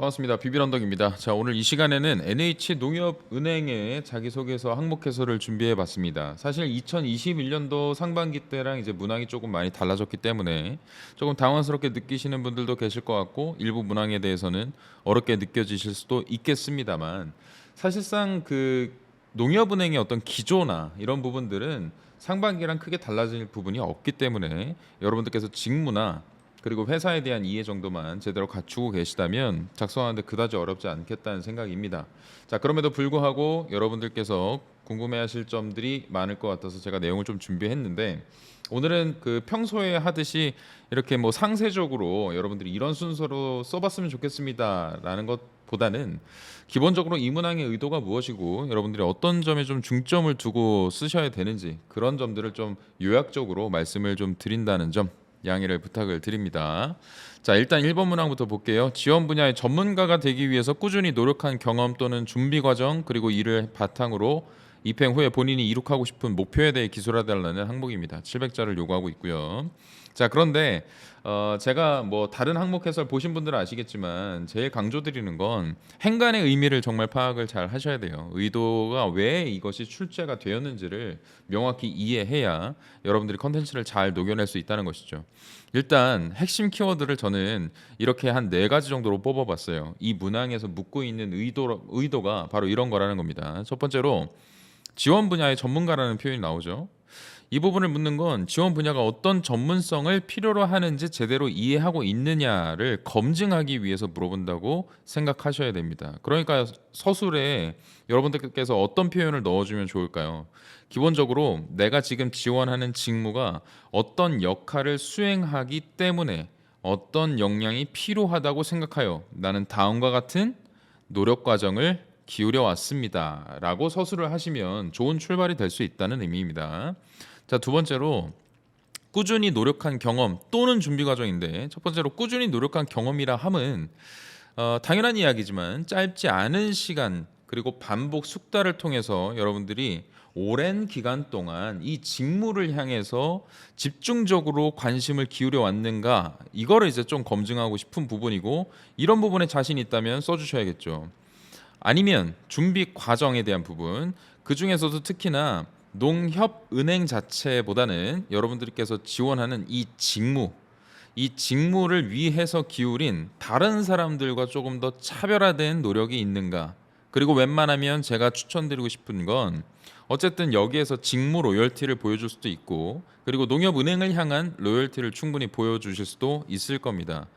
반갑습니다. 비비런덕입니다. 자, 오늘 이 시간에는 NH농협은행의 자기소개서 항목 해설을 준비해 봤습니다. 사실 2021년도 상반기 때랑 이제 문항이 조금 많이 달라졌기 때문에 조금 당황스럽게 느끼시는 분들도 계실 것 같고, 일부 문항에 대해서는 어렵게 느껴지실 수도 있겠습니다만, 사실상 그 농협은행의 어떤 기조나 이런 부분들은 상반기랑 크게 달라질 부분이 없기 때문에 여러분들께서 직무나 그리고 회사에 대한 이해 정도만 제대로 갖추고 계시다면 작성하는데 그다지 어렵지 않겠다는 생각입니다. 자, 그럼에도 불구하고 여러분들께서 궁금해하실 점들이 많을 것 같아서 제가 내용을 좀 준비했는데, 오늘은 그 평소에 하듯이 이렇게 뭐 상세적으로 여러분들이 이런 순서로 써봤으면 좋겠습니다라는 것보다는 기본적으로 이 문항의 의도가 무엇이고 여러분들이 어떤 점에 좀 중점을 두고 쓰셔야 되는지, 그런 점들을 좀 요약적으로 말씀을 좀 드린다는 점 양해를 부탁을 드립니다. 자, 일단 1번 문항부터 볼게요. 지원 분야의 전문가가 되기 위해서 꾸준히 노력한 경험 또는 준비 과정, 그리고 이를 바탕으로 입행 후에 본인이 이룩하고 싶은 목표에 대해 기술해달라는 항목입니다. 700자를 요구하고 있고요. 자, 그런데 제가 뭐 다른 항목 해설 보신 분들은 아시겠지만 제일 강조드리는 건 행간의 의미를 정말 파악을 잘 하셔야 돼요. 의도가 왜 이것이 출제가 되었는지를 명확히 이해해야 여러분들이 컨텐츠를 잘 녹여낼 수 있다는 것이죠. 일단 핵심 키워드를 저는 이렇게 한 4가지 정도로 뽑아봤어요. 이 문항에서 묻고 있는 의도가 바로 이런 거라는 겁니다. 첫 번째로 지원 분야의 전문가라는 표현이 나오죠. 이 부분을 묻는 건 지원 분야가 어떤 전문성을 필요로 하는지 제대로 이해하고 있느냐를 검증하기 위해서 물어본다고 생각하셔야 됩니다. 그러니까 서술에 여러분들께서 어떤 표현을 넣어주면 좋을까요? 기본적으로 내가 지금 지원하는 직무가 어떤 역할을 수행하기 때문에 어떤 역량이 필요하다고 생각하여 나는 다음과 같은 노력 과정을 기울여 왔습니다 라고 서술을 하시면 좋은 출발이 될 수 있다는 의미입니다. 자, 두 번째로 꾸준히 노력한 경험 또는 준비 과정인데, 첫 번째로 꾸준히 노력한 경험이라 함은 당연한 이야기지만 짧지 않은 시간 그리고 반복 숙달을 통해서 여러분들이 오랜 기간 동안 이 직무를 향해서 집중적으로 관심을 기울여 왔는가, 이거를 이제 좀 검증하고 싶은 부분이고, 이런 부분에 자신이 있다면 써주셔야겠죠. 아니면 준비 과정에 대한 부분, 그 중에서도 특히나 농협은행 자체보다는 여러분들께서 지원하는 이 직무를 위해서 기울인 다른 사람들과 조금 더 차별화된 노력이 있는가. 그리고 웬만하면 제가 추천드리고 싶은 건 어쨌든 여기에서 직무 로열티를 보여줄 수도 있고, 그리고 농협은행을 향한 로열티를 충분히 보여주실 수도 있을 겁니다.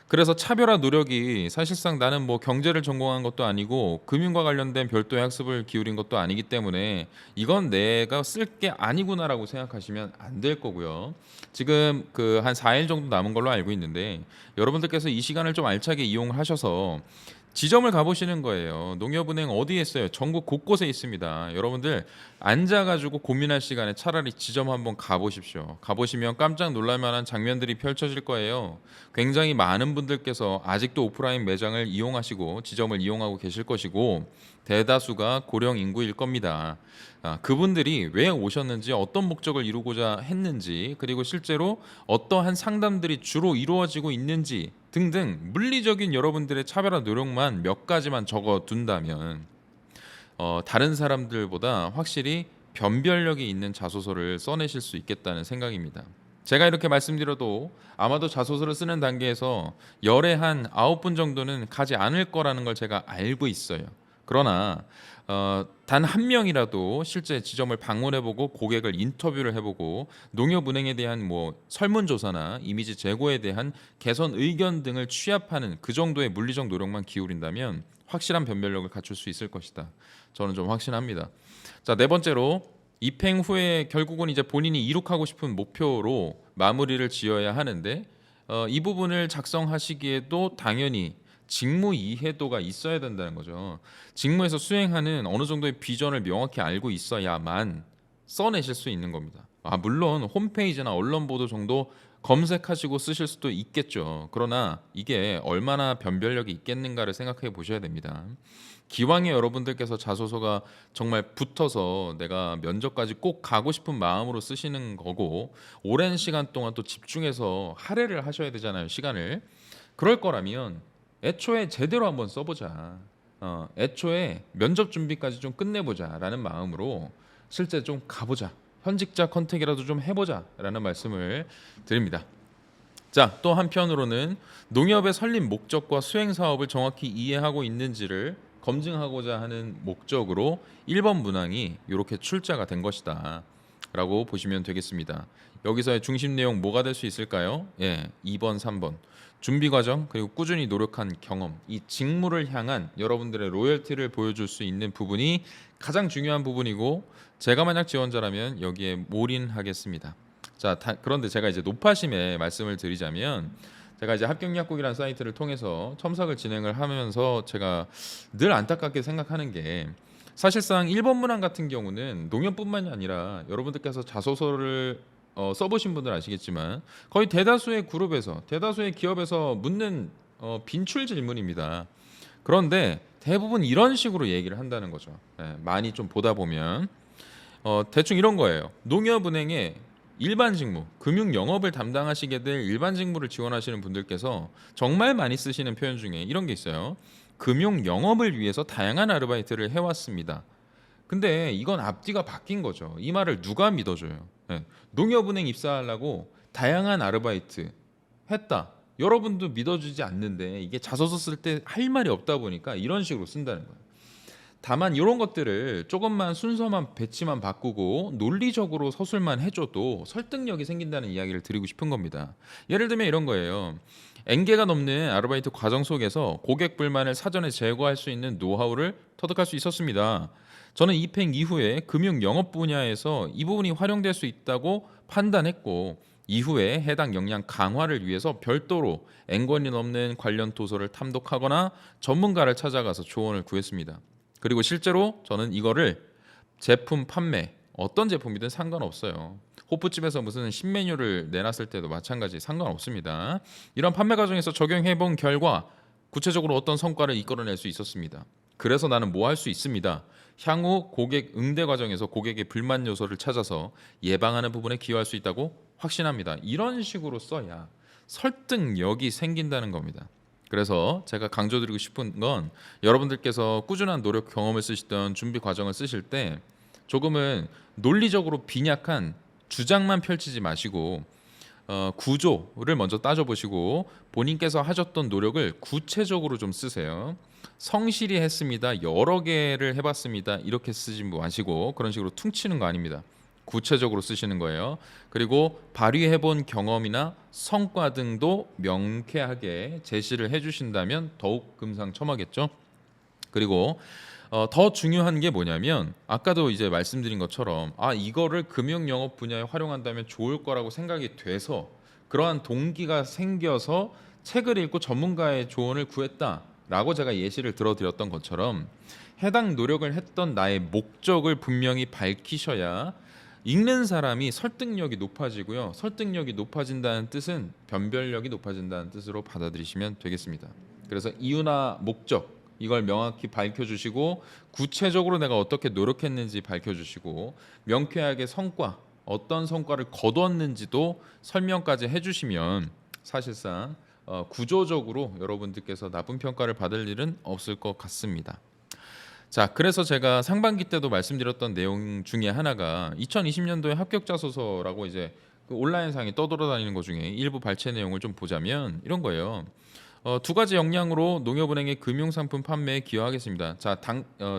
그래서 차별화 노력이 사실상 나는 뭐 경제를 전공한 것도 아니고 금융과 관련된 별도의 학습을 기울인 것도 아니기 때문에 이건 내가 쓸 게 아니구나라고 생각하시면 안 될 거고요. 지금 그 한 4일 정도 남은 걸로 알고 있는데, 여러분들께서 이 시간을 좀 알차게 이용하셔서 지점을 가보시는 거예요. 농협은행 어디에 있어요? 전국 곳곳에 있습니다. 여러분들 앉아가지고 고민할 시간에 차라리 지점 한번 가보십시오. 가보시면 깜짝 놀랄 만한 장면들이 펼쳐질 거예요. 굉장히 많은 분들께서 아직도 오프라인 매장을 이용하시고 지점을 이용하고 계실 것이고, 대다수가 고령 인구일 겁니다. 그분들이 왜 오셨는지, 어떤 목적을 이루고자 했는지, 그리고 실제로 어떠한 상담들이 주로 이루어지고 있는지 등등 물리적인 여러분들의 차별화 노력만 몇 가지만 적어 둔다면 다른 사람들보다 확실히 변별력이 있는 자소서를 써내실 수 있겠다는 생각입니다. 제가 이렇게 말씀드려도 아마도 자소서를 쓰는 단계에서 열에 한 9분 정도는 가지 않을 거라는 걸 제가 알고 있어요. 그러나 단 한 명이라도 실제 지점을 방문해보고 고객을 인터뷰를 해보고 농협은행에 대한 뭐 설문조사나 이미지 제고에 대한 개선 의견 등을 취합하는 그 정도의 물리적 노력만 기울인다면 확실한 변별력을 갖출 수 있을 것이다. 저는 좀 확신합니다. 자, 네 번째로 입행 후에 결국은 이제 본인이 이룩하고 싶은 목표로 마무리를 지어야 하는데, 이 부분을 작성하시기에도 당연히 직무 이해도가 있어야 된다는 거죠. 직무에서 수행하는 어느 정도의 비전을 명확히 알고 있어야만 써내실 수 있는 겁니다. 물론 홈페이지나 언론 보도 정도 검색하시고 쓰실 수도 있겠죠. 그러나 이게 얼마나 변별력이 있겠는가를 생각해 보셔야 됩니다. 기왕에 여러분들께서 자소서가 정말 붙어서 내가 면접까지 꼭 가고 싶은 마음으로 쓰시는 거고, 오랜 시간 동안 또 집중해서 할애를 하셔야 되잖아요, 시간을. 그럴 거라면 애초에 제대로 한번 써보자. 애초에 면접 준비까지 좀 끝내보자라는 마음으로 실제 좀 가보자. 현직자 컨택이라도 좀 해보자라는 말씀을 드립니다. 자, 또 한편으로는 농협의 설립 목적과 수행 사업을 정확히 이해하고 있는지를 검증하고자 하는 목적으로 1번 문항이 이렇게 출제가 된 것이다 라고 보시면 되겠습니다. 여기서의 중심 내용 뭐가 될 수 있을까요? 예, 2번, 3번. 준비 과정 그리고 꾸준히 노력한 경험, 이 직무를 향한 여러분들의 로열티를 보여줄 수 있는 부분이 가장 중요한 부분이고, 제가 만약 지원자라면 여기에 몰인하겠습니다. 자, 그런데 제가 이제 노파심에 말씀을 드리자면, 제가 이제 합격약국이라는 사이트를 통해서 첨삭을 진행을 하면서 제가 늘 안타깝게 생각하는 게, 사실상 1번 문항 같은 경우는 농협뿐만이 아니라 여러분들께서 자소서를 써보신 분들 아시겠지만 거의 대다수의 그룹에서, 대다수의 기업에서 묻는 빈출 질문입니다. 그런데 대부분 이런 식으로 얘기를 한다는 거죠. 많이 좀 보다 보면 대충 이런 거예요. 농협은행에 일반 직무, 금융 영업을 담당하시게 될 일반 직무를 지원하시는 분들께서 정말 많이 쓰시는 표현 중에 이런 게 있어요. 금융 영업을 위해서 다양한 아르바이트를 해왔습니다. 근데 이건 앞뒤가 바뀐 거죠. 이 말을 누가 믿어줘요? 농협은행 입사하려고 다양한 아르바이트 했다. 여러분도 믿어주지 않는데 이게 자소서 쓸 때 할 말이 없다 보니까 이런 식으로 쓴다는 거예요. 다만 이런 것들을 조금만 순서만 배치만 바꾸고 논리적으로 서술만 해줘도 설득력이 생긴다는 이야기를 드리고 싶은 겁니다. 예를 들면 이런 거예요. N개가 넘는 아르바이트 과정 속에서 고객 불만을 사전에 제거할 수 있는 노하우를 터득할 수 있었습니다. 저는 입행 이후에 금융 영업 분야에서 이 부분이 활용될 수 있다고 판단했고, 이후에 해당 역량 강화를 위해서 별도로 N권이 넘는 관련 도서를 탐독하거나 전문가를 찾아가서 조언을 구했습니다. 그리고 실제로 저는 이거를 제품 판매, 어떤 제품이든 상관없어요. 호프집에서 무슨 신메뉴를 내놨을 때도 마찬가지 상관없습니다. 이런 판매 과정에서 적용해본 결과 구체적으로 어떤 성과를 이끌어낼 수 있었습니다. 그래서 나는 뭐 할 수 있습니다. 향후 고객 응대 과정에서 고객의 불만 요소를 찾아서 예방하는 부분에 기여할 수 있다고 확신합니다. 이런 식으로 써야 설득력이 생긴다는 겁니다. 그래서 제가 강조드리고 싶은 건, 여러분들께서 꾸준한 노력 경험을 쓰시던 준비 과정을 쓰실 때 조금은 논리적으로 빈약한 주장만 펼치지 마시고 구조를 먼저 따져보시고 본인께서 하셨던 노력을 구체적으로 좀 쓰세요. 성실히 했습니다, 여러 개를 해봤습니다, 이렇게 쓰지 마시고 그런 식으로 퉁치는 거 아닙니다. 구체적으로 쓰시는 거예요. 그리고 발휘해본 경험이나 성과 등도 명쾌하게 제시를 해주신다면 더욱 금상첨화겠죠. 그리고 더 중요한 게 뭐냐면, 아까도 이제 말씀드린 것처럼 이거를 금융 영업 분야에 활용한다면 좋을 거라고 생각이 돼서, 그러한 동기가 생겨서 책을 읽고 전문가의 조언을 구했다라고 제가 예시를 들어드렸던 것처럼, 해당 노력을 했던 나의 목적을 분명히 밝히셔야 읽는 사람이 설득력이 높아지고요. 설득력이 높아진다는 뜻은 변별력이 높아진다는 뜻으로 받아들이시면 되겠습니다. 그래서 이유나 목적, 이걸 명확히 밝혀주시고, 구체적으로 내가 어떻게 노력했는지 밝혀주시고, 명쾌하게 성과, 어떤 성과를 거두었는지도 설명까지 해주시면 사실상 구조적으로 여러분들께서 나쁜 평가를 받을 일은 없을 것 같습니다. 자, 그래서 제가 상반기 때도 말씀드렸던 내용 중에 하나가 2020년도에 합격 자소서라고 이제 그 온라인상에 떠돌아다니는 것 중에 일부 발췌 내용을 좀 보자면 이런 거예요. 두 가지 역량으로 농협은행의 금융상품 판매에 기여하겠습니다. 자,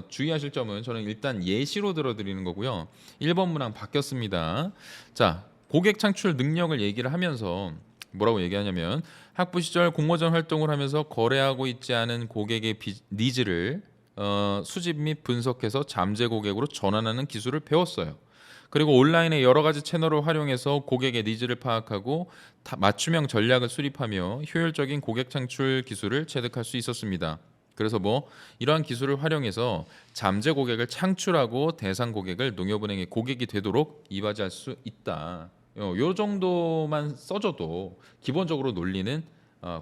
주의하실 점은 저는 일단 예시로 들어드리는 거고요. 1번 문항 바뀌었습니다. 자, 고객 창출 능력을 얘기를 하면서 뭐라고 얘기하냐면, 학부 시절 공모전 활동을 하면서 거래하고 있지 않은 고객의 니즈를 수집 및 분석해서 잠재 고객으로 전환하는 기술을 배웠어요. 그리고 온라인의 여러 가지 채널을 활용해서 고객의 니즈를 파악하고 맞춤형 전략을 수립하며 효율적인 고객 창출 기술을 체득할 수 있었습니다. 그래서 이러한 기술을 활용해서 잠재 고객을 창출하고 대상 고객을 농협은행의 고객이 되도록 이바지할 수 있다. 요 정도만 써줘도 기본적으로 논리는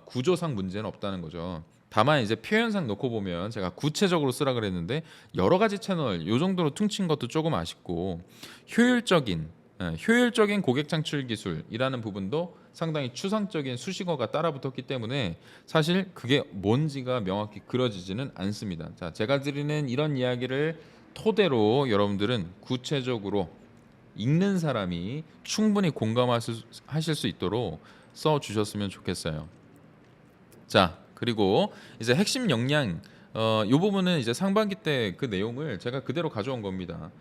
구조상 문제는 없다는 거죠. 다만 이제 표현상 놓고 보면 제가 구체적으로 쓰라 그랬는데 여러 가지 채널 요 정도로 퉁친 것도 조금 아쉽고, 효율적인 효율적인 고객 창출 기술이라는 부분도 상당히 추상적인 수식어가 따라붙었기 때문에 사실 그게 뭔지가 명확히 그려지지는 않습니다. 자, 제가 드리는 이런 이야기를 토대로 여러분들은 구체적으로 읽는 사람이 충분히 공감하실 수 있도록 써 주셨으면 좋겠어요. 자, 그리고 이제 핵심 역량 요 부분은 이제 상반기 때 그 내용을 제가 그대로 가져온 겁니다.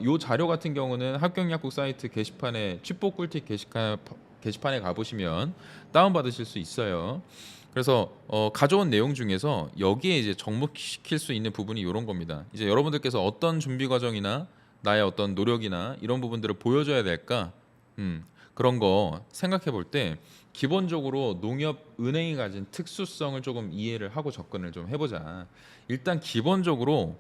요 자료 같은 경우는 합격약국 사이트 게시판에 취뽀 꿀팁 게시판에 가 보시면 다운 받으실 수 있어요. 그래서 가져온 내용 중에서 여기에 이제 접목시킬 수 있는 부분이 요런 겁니다. 이제 여러분들께서 어떤 준비 과정이나 나의 어떤 노력이나 이런 부분들을 보여줘야 될까? 그런 거 생각해 볼 때 기본적으로 농협 은행이 가진 특수성을 조금 이해를 하고 접근을 좀 해보자. 일단 기본적으로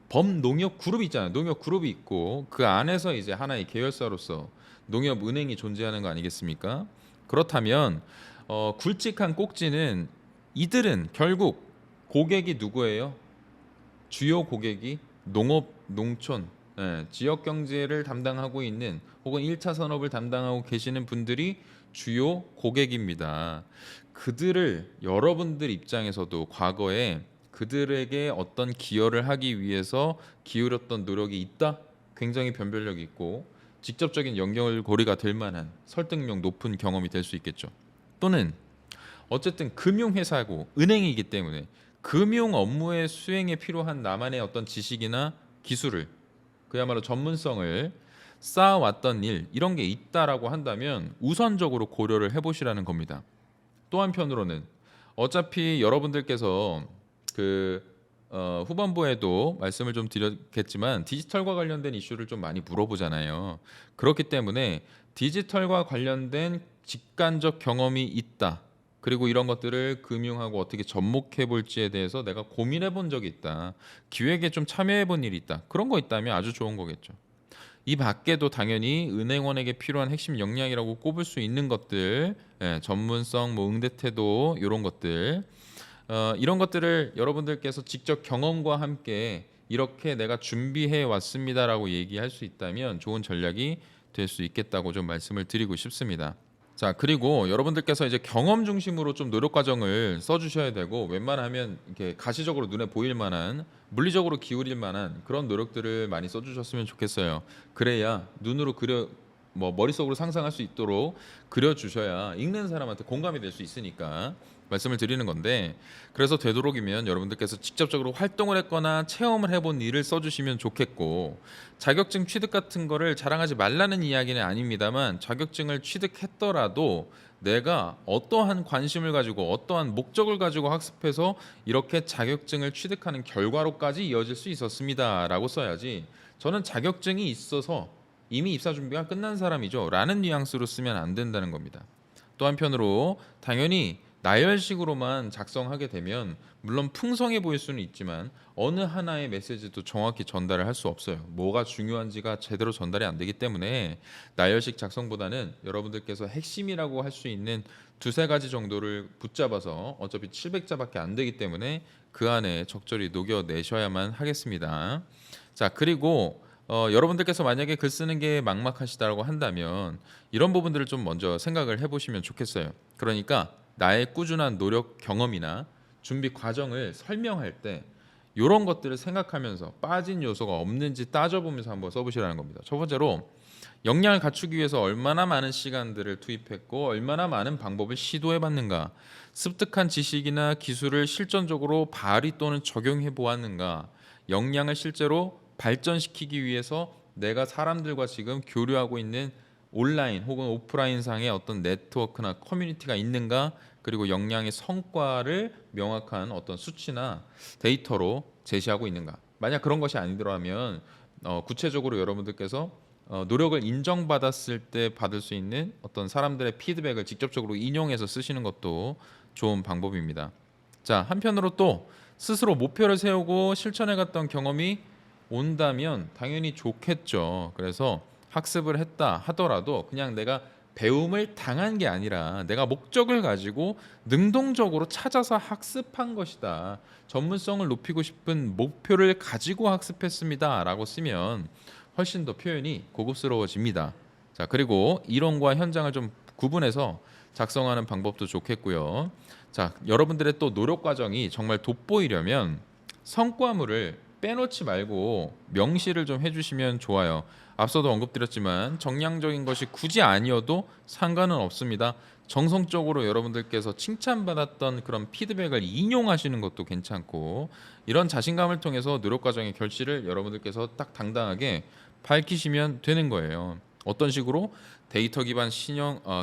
범농협 그룹이 있잖아요. 농협 그룹이 있고 그 안에서 이제 하나의 계열사로서 농협 은행이 존재하는 거 아니겠습니까? 그렇다면 굵직한 꼭지는 이들은 결국 고객이 누구예요? 주요 고객이 농업, 농촌, 지역 경제를 담당하고 있는 혹은 1차 산업을 담당하고 계시는 분들이 주요 고객입니다. 그들을 여러분들 입장에서도 과거에 그들에게 어떤 기여를 하기 위해서 기울였던 노력이 있다? 굉장히 변별력이 있고 직접적인 연결고리가 될 만한 설득력 높은 경험이 될 수 있겠죠. 또는 어쨌든 금융회사고 은행이기 때문에 금융 업무의 수행에 필요한 나만의 어떤 지식이나 기술을 그야말로 전문성을 쌓아왔던 일 이런 게 있다라고 한다면 우선적으로 고려를 해보시라는 겁니다. 또 한편으로는 어차피 여러분들께서 그 후반부에도 말씀을 좀 드렸겠지만 디지털과 관련된 이슈를 좀 많이 물어보잖아요. 그렇기 때문에 디지털과 관련된 직간접 경험이 있다. 그리고 이런 것들을 금융하고 어떻게 접목해 볼지에 대해서 내가 고민해 본 적이 있다. 기획에 좀 참여해 본 일이 있다. 그런 거 있다면 아주 좋은 거겠죠. 이 밖에도 당연히 은행원에게 필요한 핵심 역량이라고 꼽을 수 있는 것들, 전문성, 뭐 응대 태도 이런 것들, 이런 것들을 여러분들께서 직접 경험과 함께 이렇게 내가 준비해 왔습니다라고 얘기할 수 있다면 좋은 전략이 될 수 있겠다고 좀 말씀을 드리고 싶습니다. 자, 그리고 여러분들께서 이제 경험 중심으로 좀 노력 과정을 써주셔야 되고 웬만하면 이렇게 가시적으로 눈에 보일 만한 물리적으로 기울일 만한 그런 노력들을 많이 써주셨으면 좋겠어요. 그래야 눈으로 그려 뭐 머릿속으로 상상할 수 있도록 그려주셔야 읽는 사람한테 공감이 될 수 있으니까 말씀을 드리는 건데 그래서 되도록이면 여러분들께서 직접적으로 활동을 했거나 체험을 해본 일을 써주시면 좋겠고 자격증 취득 같은 거를 자랑하지 말라는 이야기는 아닙니다만 자격증을 취득했더라도 내가 어떠한 관심을 가지고 어떠한 목적을 가지고 학습해서 이렇게 자격증을 취득하는 결과로까지 이어질 수 있었습니다라고 써야지 저는 자격증이 있어서 이미 입사 준비가 끝난 사람이죠 라는 뉘앙스로 쓰면 안 된다는 겁니다. 또 한편으로 당연히 나열식으로만 작성하게 되면 물론 풍성해 보일 수는 있지만 어느 하나의 메시지도 정확히 전달을 할 수 없어요. 뭐가 중요한지가 제대로 전달이 안 되기 때문에 나열식 작성보다는 여러분들께서 핵심이라고 할 수 있는 두세 가지 정도를 붙잡아서 어차피 700자밖에 안 되기 때문에 그 안에 적절히 녹여내셔야만 하겠습니다. 자, 그리고 여러분들께서 만약에 글 쓰는 게 막막하시다고 한다면 이런 부분들을 좀 먼저 생각을 해보시면 좋겠어요. 그러니까 나의 꾸준한 노력 경험이나 준비 과정을 설명할 때 이런 것들을 생각하면서 빠진 요소가 없는지 따져보면서 한번 써보시라는 겁니다. 첫 번째로 역량을 갖추기 위해서 얼마나 많은 시간들을 투입했고 얼마나 많은 방법을 시도해봤는가, 습득한 지식이나 기술을 실전적으로 발휘 또는 적용해 보았는가, 역량을 실제로 발전시키기 위해서 내가 사람들과 지금 교류하고 있는 온라인 혹은 오프라인 상의 어떤 네트워크나 커뮤니티가 있는가, 그리고 역량의 성과를 명확한 어떤 수치나 데이터로 제시하고 있는가. 만약 그런 것이 아니더라면 구체적으로 여러분들께서 노력을 인정받았을 때 받을 수 있는 어떤 사람들의 피드백을 직접적으로 인용해서 쓰시는 것도 좋은 방법입니다. 자, 한편으로 또 스스로 목표를 세우고 실천해 갔던 경험이 온다면 당연히 좋겠죠. 그래서 학습을 했다 하더라도 그냥 내가 배움을 당한 게 아니라 내가 목적을 가지고 능동적으로 찾아서 학습한 것이다. 전문성을 높이고 싶은 목표를 가지고 학습했습니다라고 쓰면 훨씬 더 표현이 고급스러워집니다. 자, 그리고 이론과 현장을 좀 구분해서 작성하는 방법도 좋겠고요. 자, 여러분들의 또 노력 과정이 정말 돋보이려면 성과물을 빼놓지 말고 명시를 좀 해주시면 좋아요. 앞서도 언급드렸지만 정량적인 것이 굳이 아니어도 상관은 없습니다. 정성적으로 여러분들께서 칭찬받았던 그런 피드백을 인용하시는 것도 괜찮고, 이런 자신감을 통해서 노력 과정의 결실을 여러분들께서 딱 당당하게 밝히시면 되는 거예요. 어떤 식으로? 데이터 기반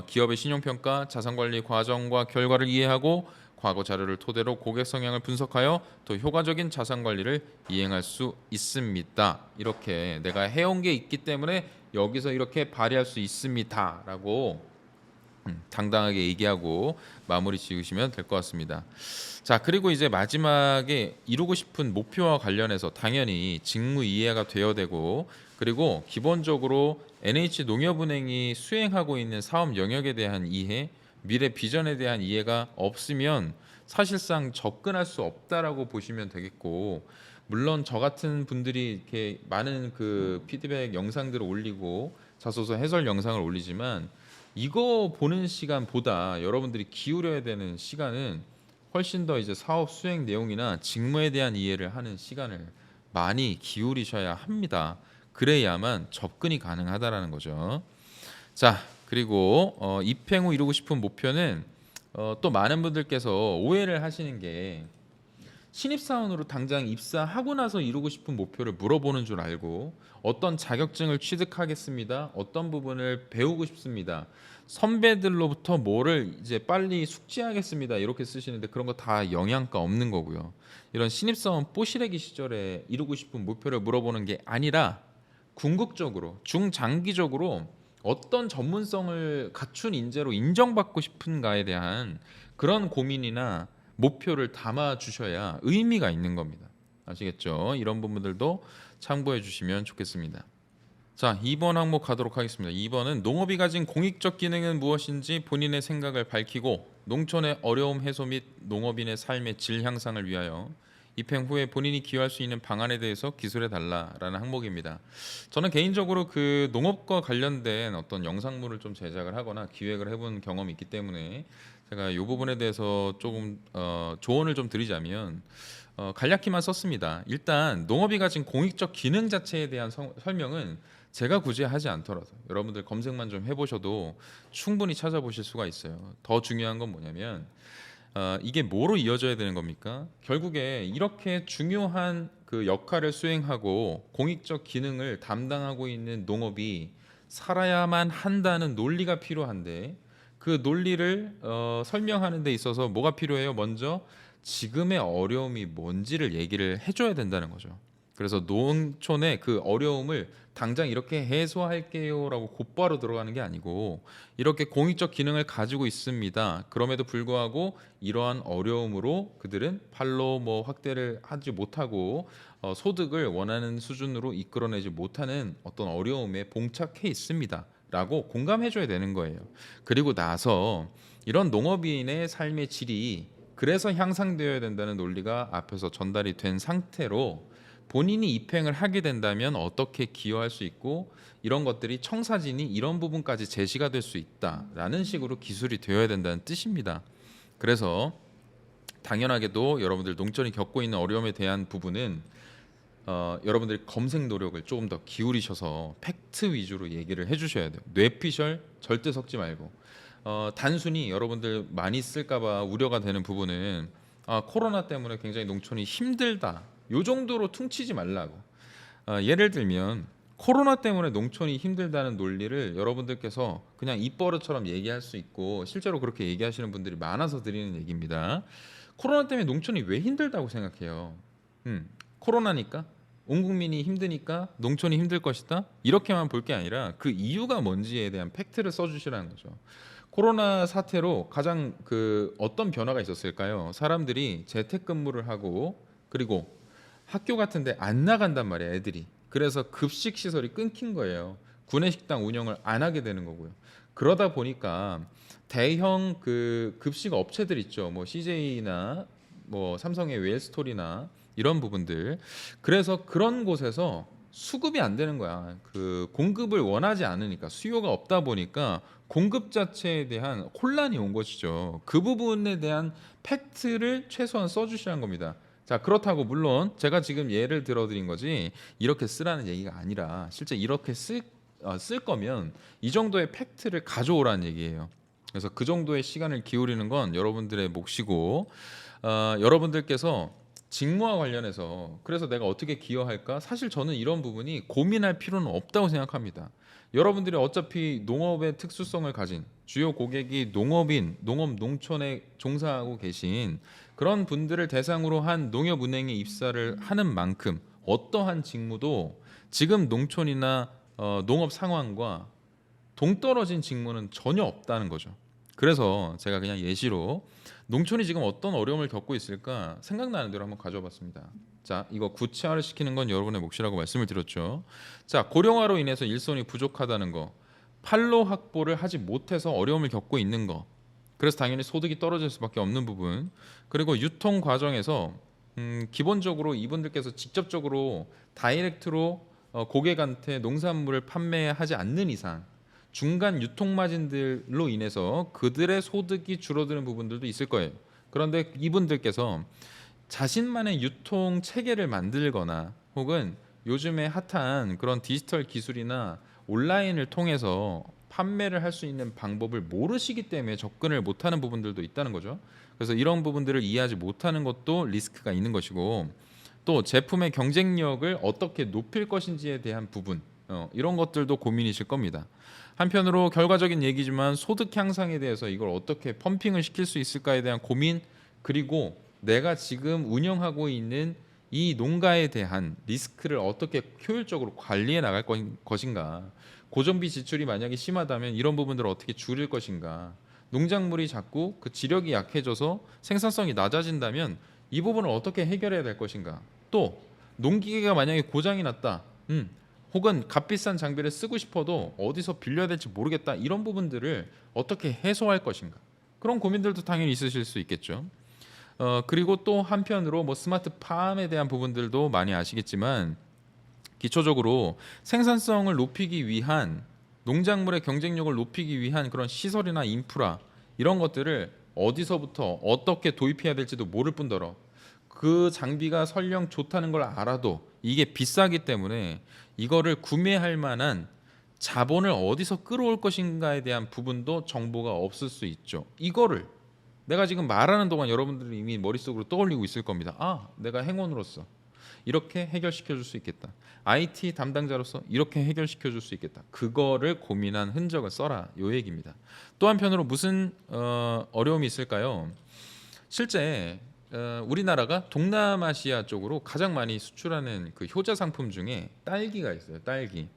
기업의 신용평가, 자산관리 과정과 결과를 이해하고 과거 자료를 토대로 고객 성향을 분석하여 더 효과적인 자산관리를 이행할 수 있습니다. 이렇게 내가 해온 게 있기 때문에 여기서 이렇게 발휘할 수 있습니다라고 당당하게 얘기하고 마무리 지으시면 될 것 같습니다. 자, 그리고 이제 마지막에 이루고 싶은 목표와 관련해서 당연히 직무 이해가 되어야 되고, 그리고 기본적으로 NH농협은행이 수행하고 있는 사업 영역에 대한 이해, 미래 비전에 대한 이해가 없으면 사실상 접근할 수 없다라고 보시면 되겠고, 물론 저 같은 분들이 이렇게 많은 그 피드백 영상들을 올리고 자소서 해설 영상을 올리지만, 이거 보는 시간보다 여러분들이 기울여야 되는 시간은 훨씬 더 이제 사업 수행 내용이나 직무에 대한 이해를 하는 시간을 많이 기울이셔야 합니다. 그래야만 접근이 가능하다라는 거죠. 자, 그리고 입행 후 이루고 싶은 목표는 또 많은 분들께서 오해를 하시는 게, 신입사원으로 당장 입사하고 나서 이루고 싶은 목표를 물어보는 줄 알고 어떤 자격증을 취득하겠습니다, 어떤 부분을 배우고 싶습니다, 선배들로부터 뭐를 이제 빨리 숙지하겠습니다, 이렇게 쓰시는데 그런 거 다 영양가 없는 거고요. 이런 신입사원 뽀시래기 시절에 이루고 싶은 목표를 물어보는 게 아니라 궁극적으로 중장기적으로 어떤 전문성을 갖춘 인재로 인정받고 싶은가에 대한 그런 고민이나 목표를 담아 주셔야 의미가 있는 겁니다. 아시겠죠? 이런 부분들도 참고해 주시면 좋겠습니다. 자, 2번 항목 가도록 하겠습니다. 2번은 농업이 가진 공익적 기능은 무엇인지 본인의 생각을 밝히고 농촌의 어려움 해소 및 농업인의 삶의 질 향상을 위하여 입행 후에 본인이 기여할 수 있는 방안에 대해서 기술해 달라라는 항목입니다. 저는 개인적으로 그 농업과 관련된 어떤 영상물을 좀 제작을 하거나 기획을 해본 경험이 있기 때문에 제가 이 부분에 대해서 조금 조언을 좀 드리자면, 간략히만 썼습니다. 일단 농업이 가진 공익적 기능 자체에 대한 설명은 제가 굳이 하지 않더라도 여러분들 검색만 좀 해보셔도 충분히 찾아보실 수가 있어요. 더 중요한 건 뭐냐면, 이게 뭐로 이어져야 되는 겁니까? 결국에 이렇게 중요한 그 역할을 수행하고 공익적 기능을 담당하고 있는 농업이 살아야만 한다는 논리가 필요한데, 그 논리를 설명하는 데 있어서 뭐가 필요해요? 먼저 지금의 어려움이 뭔지를 얘기를 해줘야 된다는 거죠. 그래서 농촌의 그 어려움을 당장 이렇게 해소할게요라고 곧바로 들어가는 게 아니고, 이렇게 공익적 기능을 가지고 있습니다, 그럼에도 불구하고 이러한 어려움으로 그들은 팔로 뭐 확대를 하지 못하고 소득을 원하는 수준으로 이끌어내지 못하는 어떤 어려움에 봉착해 있습니다 라고 공감해줘야 되는 거예요. 그리고 나서 이런 농업인의 삶의 질이 그래서 향상되어야 된다는 논리가 앞에서 전달이 된 상태로 본인이 입행을 하게 된다면 어떻게 기여할 수 있고, 이런 것들이 청사진이 이런 부분까지 제시가 될 수 있다라는 식으로 기술이 되어야 된다는 뜻입니다. 그래서 당연하게도 여러분들 농촌이 겪고 있는 어려움에 대한 부분은 여러분들이 검색 노력을 조금 더 기울이셔서 팩트 위주로 얘기를 해주셔야 돼요. 뇌피셜 절대 섞지 말고, 단순히 여러분들 많이 쓸까봐 우려가 되는 부분은 코로나 때문에 굉장히 농촌이 힘들다, 요 정도로 퉁치지 말라고. 예를 들면 코로나 때문에 농촌이 힘들다는 논리를 여러분들께서 그냥 입버릇처럼 얘기할 수 있고, 실제로 그렇게 얘기하시는 분들이 많아서 드리는 얘기입니다. 코로나 때문에 농촌이 왜 힘들다고 생각해요? 코로나니까? 온 국민이 힘드니까 농촌이 힘들 것이다? 이렇게만 볼 게 아니라 그 이유가 뭔지에 대한 팩트를 써주시라는 거죠. 코로나 사태로 가장 그 어떤 변화가 있었을까요? 사람들이 재택근무를 하고, 그리고 학교 같은데 안 나간단 말이에요, 애들이. 그래서 급식 시설이 끊긴 거예요. 구내식당 운영을 안 하게 되는 거고요. 그러다 보니까 대형 그 급식 업체들 있죠, 뭐 CJ나 뭐 삼성의 웰스토리나 이런 부분들. 그래서 그런 곳에서 수급이 안 되는 거야. 그 공급을 원하지 않으니까 수요가 없다 보니까 공급 자체에 대한 혼란이 온 것이죠. 그 부분에 대한 팩트를 최소한 써주시라는 겁니다. 자, 그렇다고 물론 제가 지금 예를 들어드린 거지 이렇게 쓰라는 얘기가 아니라 실제 이렇게 쓸 거면 이 정도의 팩트를 가져오라는 얘기예요. 그래서 그 정도의 시간을 기울이는 건 여러분들의 몫이고 여러분들께서 직무와 관련해서 그래서 내가 어떻게 기여할까? 사실 저는 이런 부분이 고민할 필요는 없다고 생각합니다. 여러분들이 어차피 농업의 특수성을 가진 주요 고객이 농업인, 농업 농촌에 종사하고 계신 그런 분들을 대상으로 한 농협은행에 입사를 하는 만큼 어떠한 직무도 지금 농촌이나 농업 상황과 동떨어진 직무는 전혀 없다는 거죠. 그래서 제가 그냥 예시로 농촌이 지금 어떤 어려움을 겪고 있을까 생각나는 대로 한번 가져봤습니다. 자, 이거 구체화를 시키는 건 여러분의 몫이라고 말씀을 드렸죠. 자, 고령화로 인해서 일손이 부족하다는 거, 판로 확보를 하지 못해서 어려움을 겪고 있는 거, 그래서 당연히 소득이 떨어질 수밖에 없는 부분, 그리고 유통 과정에서 기본적으로 이분들께서 직접적으로 다이렉트로 고객한테 농산물을 판매하지 않는 이상 중간 유통 마진들로 인해서 그들의 소득이 줄어드는 부분들도 있을 거예요. 그런데 이분들께서 자신만의 유통 체계를 만들거나 혹은 요즘에 핫한 그런 디지털 기술이나 온라인을 통해서 판매를 할 수 있는 방법을 모르시기 때문에 접근을 못하는 부분들도 있다는 거죠. 그래서 이런 부분들을 이해하지 못하는 것도 리스크가 있는 것이고 또 제품의 경쟁력을 어떻게 높일 것인지에 대한 부분 이런 것들도 고민이실 겁니다. 한편으로 결과적인 얘기지만 소득 향상에 대해서 이걸 어떻게 펌핑을 시킬 수 있을까에 대한 고민 그리고 내가 지금 운영하고 있는 이 농가에 대한 리스크를 어떻게 효율적으로 관리해 나갈 것인가 고정비 지출이 만약에 심하다면 이런 부분들을 어떻게 줄일 것인가 농작물이 자꾸 그 지력이 약해져서 생산성이 낮아진다면 이 부분을 어떻게 해결해야 될 것인가 또 농기계가 만약에 고장이 났다 혹은 값비싼 장비를 쓰고 싶어도 어디서 빌려야 될지 모르겠다 이런 부분들을 어떻게 해소할 것인가 그런 고민들도 당연히 있으실 수 있겠죠. 그리고 또 한편으로 뭐 스마트팜에 대한 부분들도 많이 아시겠지만 기초적으로 생산성을 높이기 위한 농작물의 경쟁력을 높이기 위한 그런 시설이나 인프라 이런 것들을 어디서부터 어떻게 도입해야 될지도 모를 뿐더러 그 장비가 설령 좋다는 걸 알아도 이게 비싸기 때문에 이거를 구매할 만한 자본을 어디서 끌어올 것인가에 대한 부분도 정보가 없을 수 있죠. 이거를 내가 지금 말하는 동안 여러분들이 이미 머릿속으로 떠올리고 있을 겁니다. 아, 내가 행원으로서 이렇게 해결시켜 줄 수 있겠다. IT 담당자로서 이렇게 해결시켜 줄 수 있겠다. 그거를 고민한 흔적을 써라. 요 얘기입니다. 또 한편으로 무슨 어려움이 있을까요? 실제 우리나라가 동남아시아 쪽으로 가장 많이 수출하는 그 효자 상품 중에 딸기가 있어요. 딸기.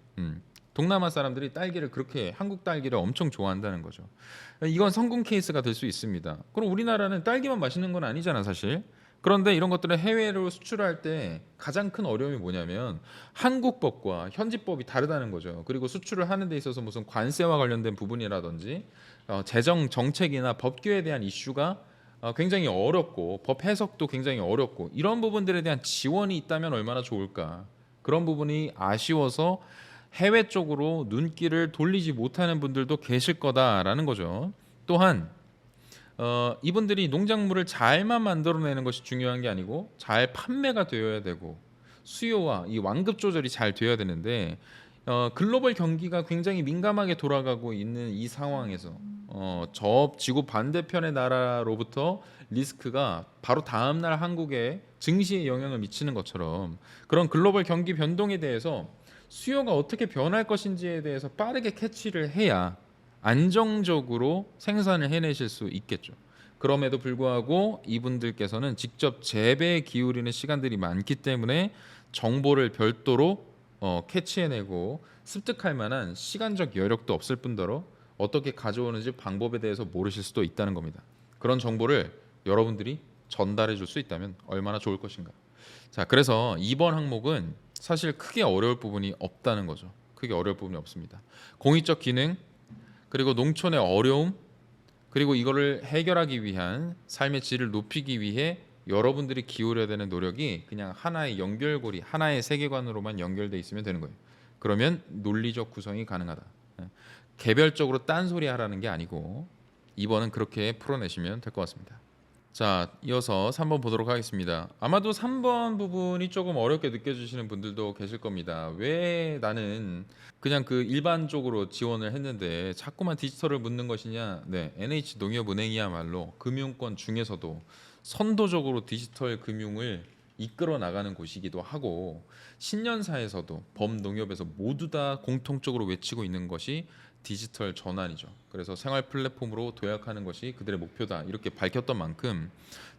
동남아 사람들이 딸기를 그렇게 한국 딸기를 엄청 좋아한다는 거죠. 이건 성공 케이스가 될 수 있습니다. 그럼 우리나라는 딸기만 맛있는 건 아니잖아, 사실. 그런데 이런 것들을 해외로 수출할 때 가장 큰 어려움이 뭐냐면 한국법과 현지법이 다르다는 거죠. 그리고 수출을 하는 데 있어서 무슨 관세와 관련된 부분이라든지 재정 정책이나 법규에 대한 이슈가 굉장히 어렵고 법 해석도 굉장히 어렵고 이런 부분들에 대한 지원이 있다면 얼마나 좋을까. 그런 부분이 아쉬워서 해외 쪽으로 눈길을 돌리지 못하는 분들도 계실 거다라는 거죠. 또한 이분들이 농작물을 잘만 만들어내는 것이 중요한 게 아니고 잘 판매가 되어야 되고 수요와 이 완급 조절이 잘 되어야 되는데 글로벌 경기가 굉장히 민감하게 돌아가고 있는 이 상황에서 저 지구 반대편의 나라로부터 리스크가 바로 다음 날 한국의 증시에 영향을 미치는 것처럼 그런 글로벌 경기 변동에 대해서 수요가 어떻게 변할 것인지에 대해서 빠르게 캐치를 해야 안정적으로 생산을 해내실 수 있겠죠. 그럼에도 불구하고 이분들께서는 직접 재배에 기울이는 시간들이 많기 때문에 정보를 별도로 캐치해내고 습득할 만한 시간적 여력도 없을 뿐더러 어떻게 가져오는지 방법에 대해서 모르실 수도 있다는 겁니다. 그런 정보를 여러분들이 전달해 줄 수 있다면 얼마나 좋을 것인가. 자, 그래서 이번 항목은 사실 크게 어려울 부분이 없다는 거죠. 크게 어려울 부분이 없습니다. 공익적 기능 그리고 농촌의 어려움 그리고 이거를 해결하기 위한 삶의 질을 높이기 위해 여러분들이 기울여야 되는 노력이 그냥 하나의 연결고리, 하나의 세계관으로만 연결돼 있으면 되는 거예요. 그러면 논리적 구성이 가능하다. 예. 개별적으로 딴소리 하라는 게 아니고 2번은 그렇게 풀어내시면 될 것 같습니다. 자, 이어서 3번 보도록 하겠습니다. 아마도 3번 부분이 조금 어렵게 느껴지시는 분들도 계실 겁니다. 왜 나는 그냥 그 일반적으로 지원을 했는데 자꾸만 디지털을 묻는 것이냐? 네, NH농협은행이야말로 금융권 중에서도 선도적으로 디지털 금융을 이끌어 나가는 곳이기도 하고 신년사에서도 범농협에서 모두 다 공통적으로 외치고 있는 것이 디지털 전환이죠. 그래서 생활 플랫폼으로 도약하는 것이 그들의 목표다. 이렇게 밝혔던 만큼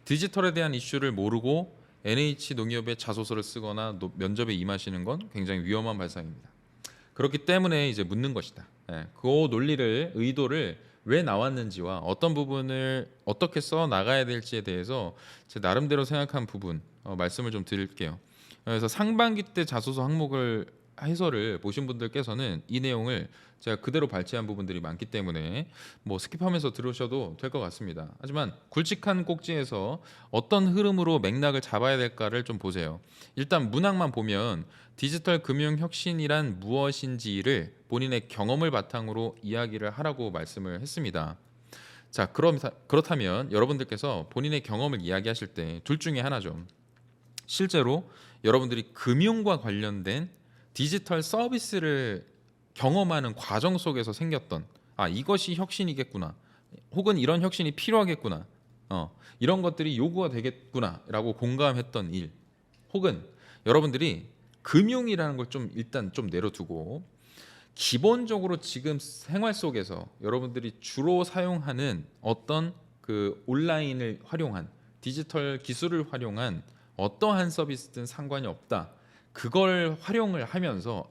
디지털에 대한 이슈를 모르고 NH농협의 자소서를 쓰거나 면접에 임하시는 건 굉장히 위험한 발상입니다. 그렇기 때문에 이제 묻는 것이다. 예, 그 논리를 의도를 왜 나왔는지와 어떤 부분을 어떻게 써 나가야 될지에 대해서 제 나름대로 생각한 부분 말씀을 좀 드릴게요. 그래서 상반기 때 자소서 항목을 해설을 보신 분들께서는 이 내용을 제가 그대로 발췌한 부분들이 많기 때문에 뭐 스킵하면서 들으셔도 될 것 같습니다. 하지만 굵직한 꼭지에서 어떤 흐름으로 맥락을 잡아야 될까를 좀 보세요. 일단 문항만 보면 디지털 금융 혁신이란 무엇인지를 본인의 경험을 바탕으로 이야기를 하라고 말씀을 했습니다. 자, 그렇다면 여러분들께서 본인의 경험을 이야기하실 때 둘 중에 하나죠. 실제로 여러분들이 금융과 관련된 디지털 서비스를 경험하는 과정 속에서 생겼던 이것이 혁신이겠구나, 혹은 이런 혁신이 필요하겠구나, 이런 것들이 요구가 되겠구나라고 공감했던 일, 혹은 여러분들이 금융이라는 걸 좀 일단 좀 내려두고 기본적으로 지금 생활 속에서 여러분들이 주로 사용하는 어떤 그 온라인을 활용한 디지털 기술을 활용한 어떠한 서비스든 상관이 없다. 그걸 활용을 하면서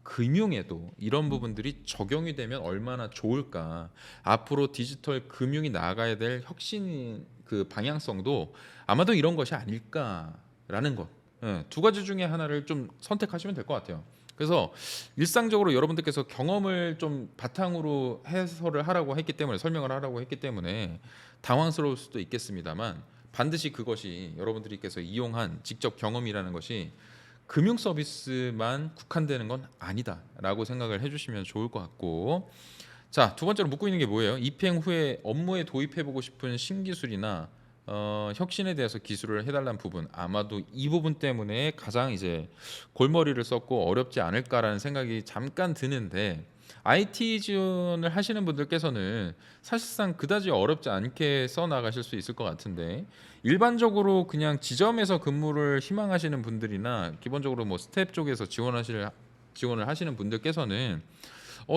금융에도 이런 부분들이 적용이 되면 얼마나 좋을까. 앞으로 디지털 금융이 나아가야 될 혁신 그 방향성도 아마도 이런 것이 아닐까라는 것. 예, 두 가지 중에 하나를 좀 선택하시면 될 것 같아요. 그래서 일상적으로 여러분들께서 경험을 좀 바탕으로 해설을 하라고 했기 때문에, 설명을 하라고 했기 때문에 당황스러울 수도 있겠습니다만, 반드시 그것이 여러분들께서 이용한 직접 경험이라는 것이 금융 서비스만 국한되는 건 아니다라고 생각을 해주시면 좋을 것 같고, 자, 두 번째로 묻고 있는 게 뭐예요? 입행 후에 업무에 도입해보고 싶은 신기술이나 혁신에 대해서 기술을 해달라는 부분, 아마도 이 부분 때문에 가장 이제 골머리를 썼고 어렵지 않을까라는 생각이 잠깐 드는데, IT 지원을 하시는 분들께서는 사실상 그다지 어렵지 않게 써 나가실 수 있을 것 같은데, 일반적으로 그냥 지점에서 근무를 희망하시는 분들이나 기본적으로 뭐 스텝 쪽에서 지원을 하시는 분들께서는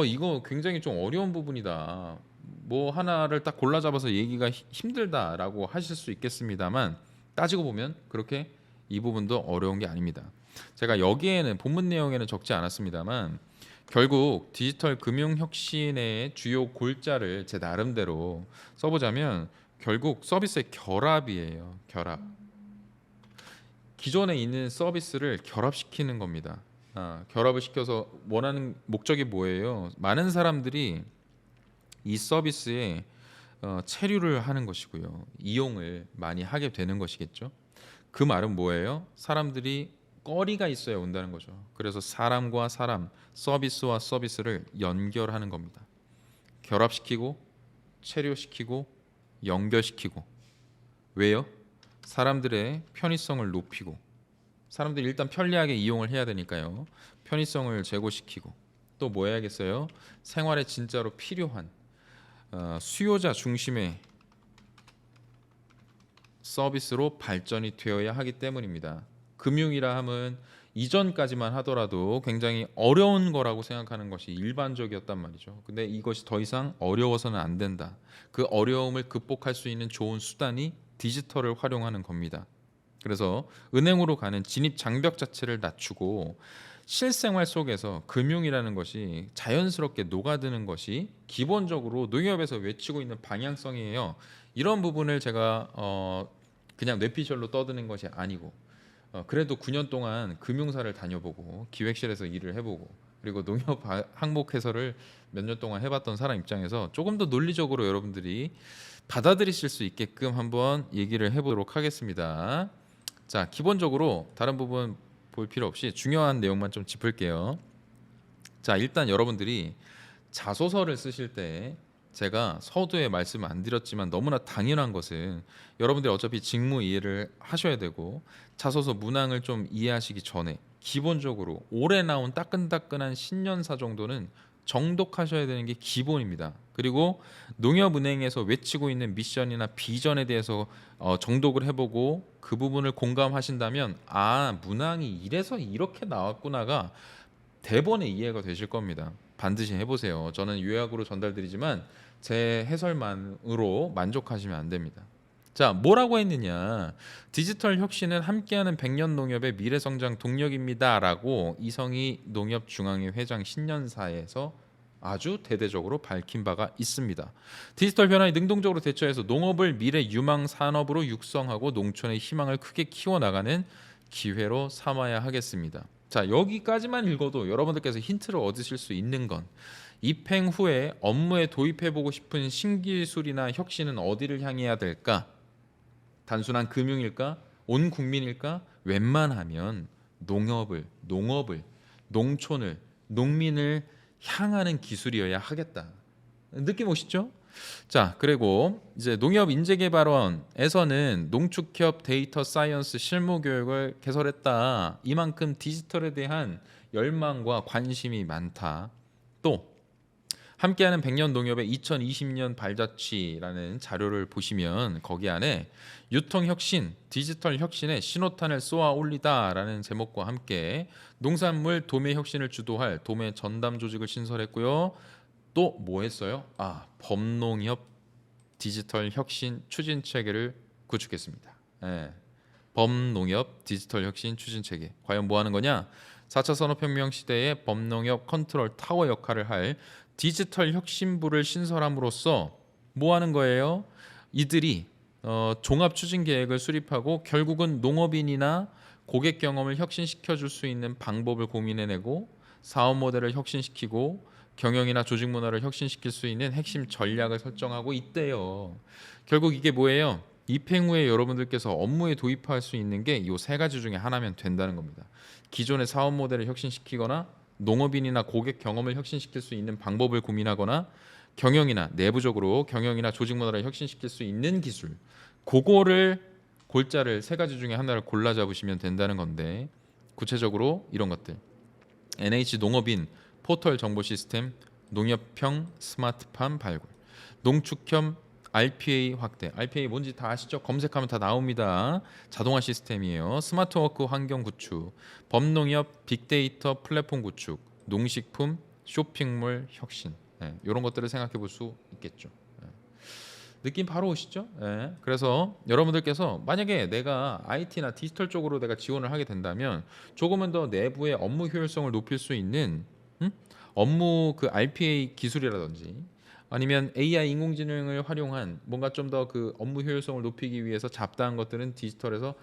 이거 굉장히 좀 어려운 부분이다, 뭐 하나를 딱 골라 잡아서 얘기가 힘들다라고 하실 수 있겠습니다만, 따지고 보면 그렇게 이 부분도 어려운 게 아닙니다. 제가 여기에는 본문 내용에는 적지 않았습니다만, 결국 디지털 금융 혁신의 주요 골자를 제 나름대로 써보자면 결국 서비스의 결합이에요. 결합. 기존에 있는 서비스를 결합시키는 겁니다. 결합을 시켜서 원하는 목적이 뭐예요? 많은 사람들이 이 서비스에 체류를 하는 것이고요, 이용을 많이 하게 되는 것이겠죠. 그 말은 뭐예요? 사람들이 거리가 있어야 온다는 거죠. 그래서 사람과 사람, 서비스와 서비스를 연결하는 겁니다. 결합시키고 체류시키고 연결시키고. 왜요? 사람들의 편의성을 높이고, 사람들이 일단 편리하게 이용을 해야 되니까요. 편의성을 제고시키고, 또 뭐 해야겠어요? 생활에 진짜로 필요한 수요자 중심의 서비스로 발전이 되어야 하기 때문입니다. 금융이라 함은 이전까지만 하더라도 굉장히 어려운 거라고 생각하는 것이 일반적이었단 말이죠. 근데 이것이 더 이상 어려워서는 안 된다. 그 어려움을 극복할 수 있는 좋은 수단이 디지털을 활용하는 겁니다. 그래서 은행으로 가는 진입 장벽 자체를 낮추고 실생활 속에서 금융이라는 것이 자연스럽게 녹아드는 것이 기본적으로 농협에서 외치고 있는 방향성이에요. 이런 부분을 제가 그냥 뇌피셜로 떠드는 것이 아니고, 그래도 9년 동안 금융사를 다녀보고 기획실에서 일을 해보고 그리고 농협 항목 해설을 몇 년 동안 해봤던 사람 입장에서 조금 더 논리적으로 여러분들이 받아들이실 수 있게끔 한번 얘기를 해보도록 하겠습니다. 자, 기본적으로 다른 부분 볼 필요 없이 중요한 내용만 좀 짚을게요. 자, 일단 여러분들이 자소서를 쓰실 때 제가 서두에 말씀 안 드렸지만 너무나 당연한 것은 여러분들이 어차피 직무 이해를 하셔야 되고 자소서 문항을 좀 이해하시기 전에 기본적으로 올해 나온 따끈따끈한 신년사 정도는 정독하셔야 되는 게 기본입니다. 그리고 농협은행에서 외치고 있는 미션이나 비전에 대해서 정독을 해보고 그 부분을 공감하신다면 아, 문항이 이래서 이렇게 나왔구나가 대번에 이해가 되실 겁니다. 반드시 해보세요. 저는 요약으로 전달드리지만 제 해설만으로 만족하시면 안 됩니다. 자, 뭐라고 했느냐? 디지털 혁신은 함께하는 100년 농협의 미래 성장 동력입니다라고 이성희 농협중앙회 회장 신년사에서 아주 대대적으로 밝힌 바가 있습니다. 디지털 변화에 능동적으로 대처해서 농업을 미래 유망 산업으로 육성하고 농촌의 희망을 크게 키워나가는 기회로 삼아야 하겠습니다. 자, 여기까지만 읽어도 여러분들께서 힌트를 얻으실 수 있는 건 입행 후에 업무에 도입해보고 싶은 신기술이나 혁신은 어디를 향해야 될까? 단순한 금융일까? 온 국민일까? 웬만하면 농업을, 농촌을, 농민을 향하는 기술이어야 하겠다. 느낌 오시죠? 자, 그리고 이제 농협인재개발원에서는 농축협 데이터 사이언스 실무 교육을 개설했다. 이만큼 디지털에 대한 열망과 관심이 많다. 또 함께하는 100년 농협의 2020년 발자취라는 자료를 보시면 거기 안에 유통혁신, 디지털 혁신에 신호탄을 쏘아 올리다라는 제목과 함께 농산물 도매 혁신을 주도할 도매 전담 조직을 신설했고요. 또 뭐 했어요? 아, 범농협 디지털 혁신 추진 체계를 구축했습니다. 예. 범농협 디지털 혁신 추진 체계. 과연 뭐 하는 거냐? 4차 산업혁명 시대에 범농협 컨트롤 타워 역할을 할 디지털 혁신부를 신설함으로써 뭐 하는 거예요? 이들이 종합 추진 계획을 수립하고 결국은 농업인이나 고객 경험을 혁신시켜 줄 수 있는 방법을 고민해내고 사업 모델을 혁신시키고 경영이나 조직 문화를 혁신시킬 수 있는 핵심 전략을 설정하고 있대요. 결국 이게 뭐예요? 입행 후에 여러분들께서 업무에 도입할 수 있는 게 이 세 가지 중에 하나면 된다는 겁니다. 기존의 사업 모델을 혁신시키거나 농업인이나 고객 경험을 혁신시킬 수 있는 방법을 고민하거나 경영이나 내부적으로 경영이나 조직 문화를 혁신시킬 수 있는 기술, 그거를 골자를 세 가지 중에 하나를 골라 잡으시면 된다는 건데 구체적으로 이런 것들: NH 농업인 포털 정보 시스템, 농협형 스마트팜 발굴, 농축협 RPA 확대. RPA 뭔지 다 아시죠? 검색하면 다 나옵니다. 자동화 시스템이에요. 스마트워크 환경 구축, 범농협 빅데이터 플랫폼 구축, 농식품 쇼핑몰 혁신. 이런 것들을 생각해 볼 수 있겠죠. 느낌 바로 오시죠? 그래서 여러분들께서 만약에 내가 IT나 디지털 쪽으로 내가 지원을 하게 된다면 조금은 더 내부의 업무 효율성을 높일 수 있는 업무 그 RPA 기술이라든지 아니면 AI 인공지능을 활용한 뭔가 좀 더 그 업무 효율성을 높이기 위해서 잡다한 것들은 디지털에서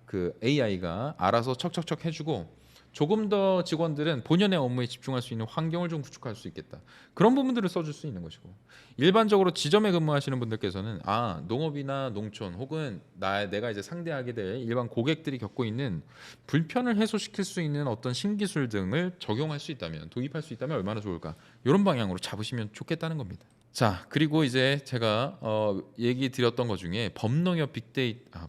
그 AI가 알아서 척척척 해주고 조금 더 직원들은 본연의 업무에 집중할 수 있는 환경을 좀 구축할 수 있겠다. 그런 부분들을 써줄 수 있는 것이고 일반적으로 지점에 근무하시는 분들께서는 농업이나 농촌 혹은 내가 이제 상대하게 될 일반 고객들이 겪고 있는 불편을 해소시킬 수 있는 어떤 신기술 등을 적용할 수 있다면 도입할 수 있다면 얼마나 좋을까 이런 방향으로 잡으시면 좋겠다는 겁니다. 자, 그리고 이제 제가 얘기 드렸던 것 중에 범농협 빅데이터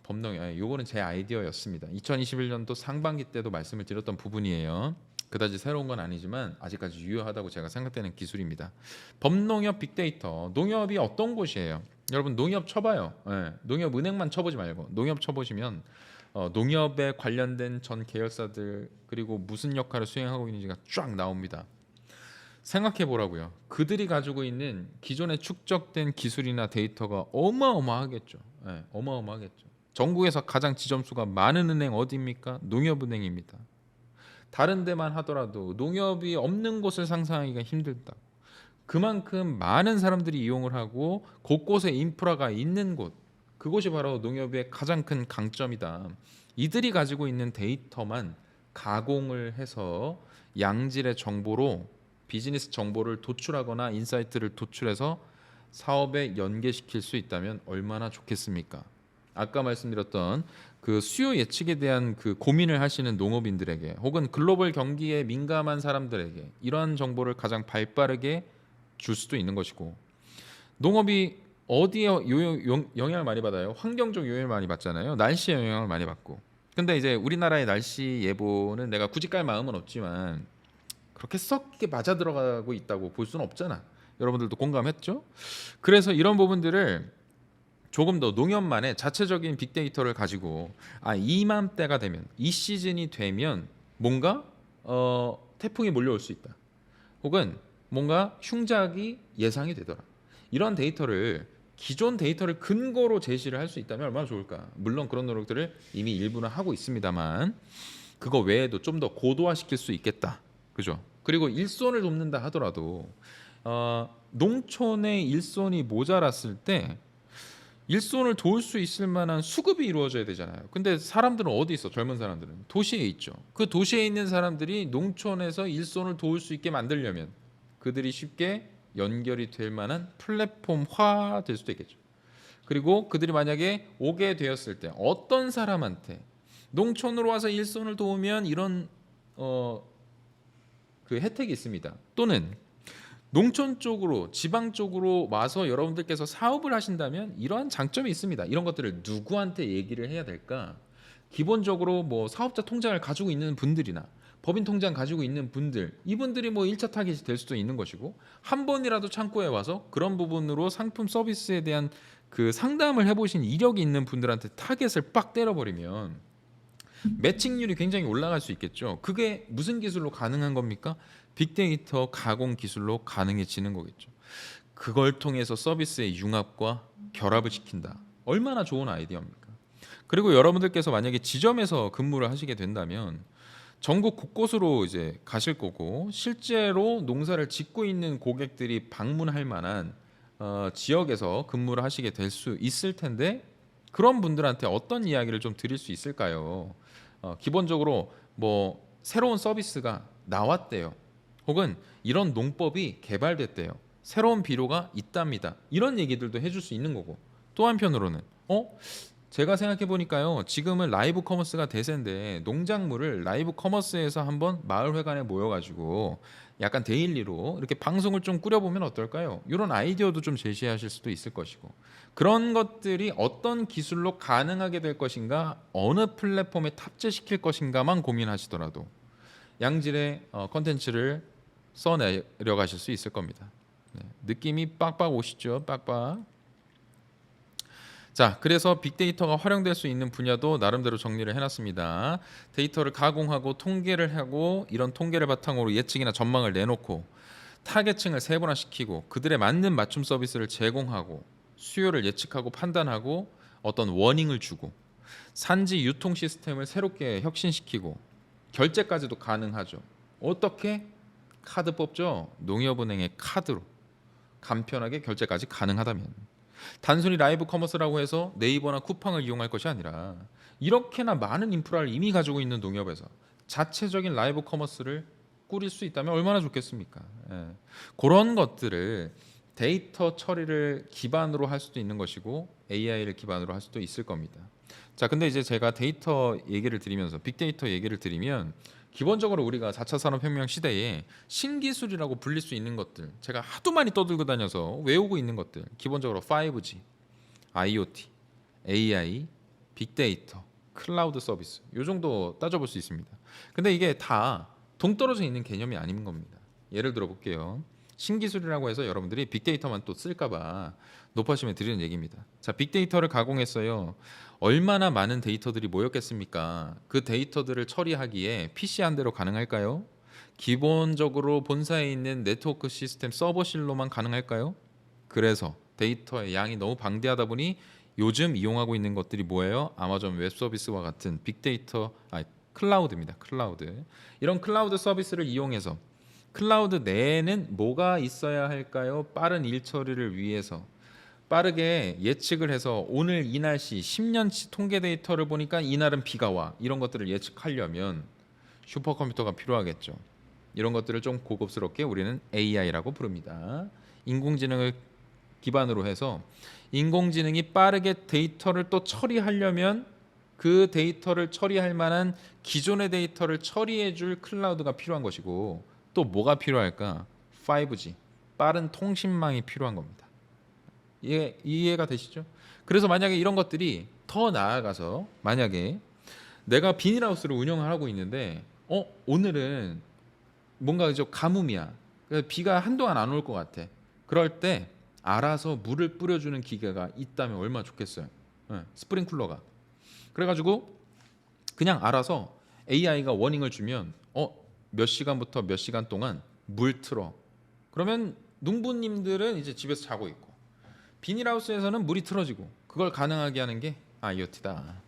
요거는 제 아이디어였습니다. 2021년도 상반기 때도 말씀을 드렸던 부분이에요. 그다지 새로운 건 아니지만 아직까지 유효하다고 제가 생각되는 기술입니다. 범농협 빅데이터. 농협이 어떤 곳이에요? 여러분 농협 쳐봐요. 농협은행만 쳐보지 말고 농협 쳐보시면 농협에 관련된 전 계열사들 그리고 무슨 역할을 수행하고 있는지가 쫙 나옵니다. 생각해 보라고요. 그들이 가지고 있는 기존에 축적된 기술이나 데이터가 어마어마하겠죠. 어마어마하겠죠. 전국에서 가장 지점수가 많은 은행 어디입니까? 농협은행입니다. 다른 데만 하더라도 농협이 없는 곳을 상상하기가 힘들다. 그만큼 많은 사람들이 이용을 하고 곳곳에 인프라가 있는 곳, 그곳이 바로 농협의 가장 큰 강점이다. 이들이 가지고 있는 데이터만 가공을 해서 양질의 정보로 비즈니스 정보를 도출하거나 인사이트를 도출해서 사업에 연계시킬 수 있다면 얼마나 좋겠습니까? 아까 말씀드렸던 그 수요 예측에 대한 그 고민을 하시는 농업인들에게 혹은 글로벌 경기에 민감한 사람들에게 이러한 정보를 가장 발빠르게 줄 수도 있는 것이고, 농업이 어디에 영향을 많이 받아요? 환경적 영향을 많이 받잖아요. 날씨에 영향을 많이 받고. 근데 이제 우리나라의 날씨 예보는 내가 굳이 깔 마음은 없지만 그렇게 썩 이렇게 맞아 들어가고 있다고 볼 수는 없잖아. 여러분들도 공감했죠? 그래서 이런 부분들을 조금 더 농협만의 자체적인 빅데이터를 가지고 이맘때가 되면 이 시즌이 되면 뭔가 태풍이 몰려올 수 있다. 혹은 뭔가 흉작이 예상이 되더라. 이런 데이터를 기존 데이터를 근거로 제시를 할 수 있다면 얼마나 좋을까. 물론 그런 노력들을 이미 일부는 하고 있습니다만 그거 외에도 좀 더 고도화시킬 수 있겠다. 그죠? 그리고 일손을 돕는다 하더라도 농촌의 일손이 모자랐을 때 일손을 도울 수 있을 만한 수급이 이루어져야 되잖아요. 근데 사람들은 어디 있어? 젊은 사람들은 도시에 있죠. 그 도시에 있는 사람들이 농촌에서 일손을 도울 수 있게 만들려면 그들이 쉽게 연결이 될 만한 플랫폼화 될 수도 있겠죠. 그리고 그들이 만약에 오게 되었을 때 어떤 사람한테 농촌으로 와서 일손을 도우면 이런 그 혜택이 있습니다. 또는 농촌 쪽으로 지방 쪽으로 와서 여러분들께서 사업을 하신다면 이러한 장점이 있습니다. 이런 것들을 누구한테 얘기를 해야 될까? 기본적으로 뭐 사업자 통장을 가지고 있는 분들이나 법인 통장 가지고 있는 분들, 이분들이 뭐 1차 타깃이 될 수도 있는 것이고, 한 번이라도 창고에 와서 그런 부분으로 상품 서비스에 대한 그 상담을 해보신 이력이 있는 분들한테 타겟을 빡 때려버리면 매칭률이 굉장히 올라갈 수 있겠죠. 그게 무슨 기술로 가능한 겁니까? 빅데이터 가공 기술로 가능해지는 거겠죠. 그걸 통해서 서비스의 융합과 결합을 시킨다. 얼마나 좋은 아이디어입니까? 그리고 여러분들께서 만약에 지점에서 근무를 하시게 된다면 전국 곳곳으로 이제 가실 거고, 실제로 농사를 짓고 있는 고객들이 방문할 만한 지역에서 근무를 하시게 될 수 있을 텐데, 그런 분들한테 어떤 이야기를 좀 드릴 수 있을까요? 기본적으로 뭐 새로운 서비스가 나왔대요. 혹은 이런 농법이 개발됐대요. 새로운 비료가 있답니다. 이런 얘기들도 해줄 수 있는 거고, 또 한편으로는 제가 생각해 보니까요, 지금은 라이브 커머스가 대세인데 농작물을 라이브 커머스에서 한번 마을회관에 모여가지고 약간 데일리로 이렇게 방송을 좀 꾸려보면 어떨까요? 이런 아이디어도 좀 제시하실 수도 있을 것이고, 그런 것들이 어떤 기술로 가능하게 될 것인가, 어느 플랫폼에 탑재시킬 것인가만 고민하시더라도 양질의 컨텐츠를 써내려가실 수 있을 겁니다. 네, 느낌이 빡빡 오시죠? 빡빡. 자, 그래서 빅데이터가 활용될 수 있는 분야도 나름대로 정리를 해놨습니다. 데이터를 가공하고 통계를 하고, 이런 통계를 바탕으로 예측이나 전망을 내놓고 타겟층을 세분화시키고 그들에 맞는 맞춤 서비스를 제공하고 수요를 예측하고 판단하고 어떤 워닝을 주고 산지 유통 시스템을 새롭게 혁신시키고 결제까지도 가능하죠. 어떻게? 카드 뽑죠. 농협은행의 카드로 간편하게 결제까지 가능하다면, 단순히 라이브 커머스라고 해서 네이버나 쿠팡을 이용할 것이 아니라 이렇게나 많은 인프라를 이미 가지고 있는 농협에서 자체적인 라이브 커머스를 꾸릴 수 있다면 얼마나 좋겠습니까? 예. 그런 것들을 데이터 처리를 기반으로 할 수도 있는 것이고 AI를 기반으로 할 수도 있을 겁니다. 자, 근데 이제 제가 데이터 얘기를 드리면서 빅데이터 얘기를 드리면 기본적으로 우리가 4차 산업혁명 시대에 신기술이라고 불릴 수 있는 것들, 제가 하도 많이 떠들고 다녀서 외우고 있는 것들, 기본적으로 5G, IoT, AI, 빅데이터, 클라우드 서비스, 요 정도 따져볼 수 있습니다. 근데 이게 다 동떨어져 있는 개념이 아닌 겁니다. 예를 들어 볼게요. 신기술이라고 해서 여러분들이 빅데이터만 또 쓸까봐 높아심에 드리는 얘기입니다. 자, 빅데이터를 가공했어요. 얼마나 많은 데이터들이 모였겠습니까? 그 데이터들을 처리하기에 PC 한 대로 가능할까요? 기본적으로 본사에 있는 네트워크 시스템 서버실로만 가능할까요? 그래서 데이터의 양이 너무 방대하다 보니 요즘 이용하고 있는 것들이 뭐예요? 아마존 웹 서비스와 같은 빅데이터, 클라우드입니다. 클라우드. 이런 클라우드 서비스를 이용해서 클라우드 내에는 뭐가 있어야 할까요? 빠른 일 처리를 위해서 빠르게 예측을 해서 오늘 이 날씨 10년치 통계 데이터를 보니까 이날은 비가 와, 이런 것들을 예측하려면 슈퍼컴퓨터가 필요하겠죠. 이런 것들을 좀 고급스럽게 우리는 AI라고 부릅니다. 인공지능을 기반으로 해서 인공지능이 빠르게 데이터를 또 처리하려면 그 데이터를 처리할 만한 기존의 데이터를 처리해 줄 클라우드가 필요한 것이고, 또 뭐가 필요할까? 5G, 빠른 통신망이 필요한 겁니다. 이해가 되시죠? 그래서 만약에 이런 것들이 더 나아가서, 만약에 내가 비닐하우스를 운영을 하고 있는데 오늘은 뭔가 좀 가뭄이야. 그래서 비가 한동안 안 올 것 같아. 그럴 때 알아서 물을 뿌려주는 기계가 있다면 얼마나 좋겠어요. 스프링클러가. 그래가지고 그냥 알아서 AI가 워닝을 주면 몇 시간부터 몇 시간 동안 물 틀어. 그러면 농부님들은 이제 집에서 자고 있고, 비닐하우스에서는 물이 틀어지고, 그걸 가능하게 하는 게 IoT다.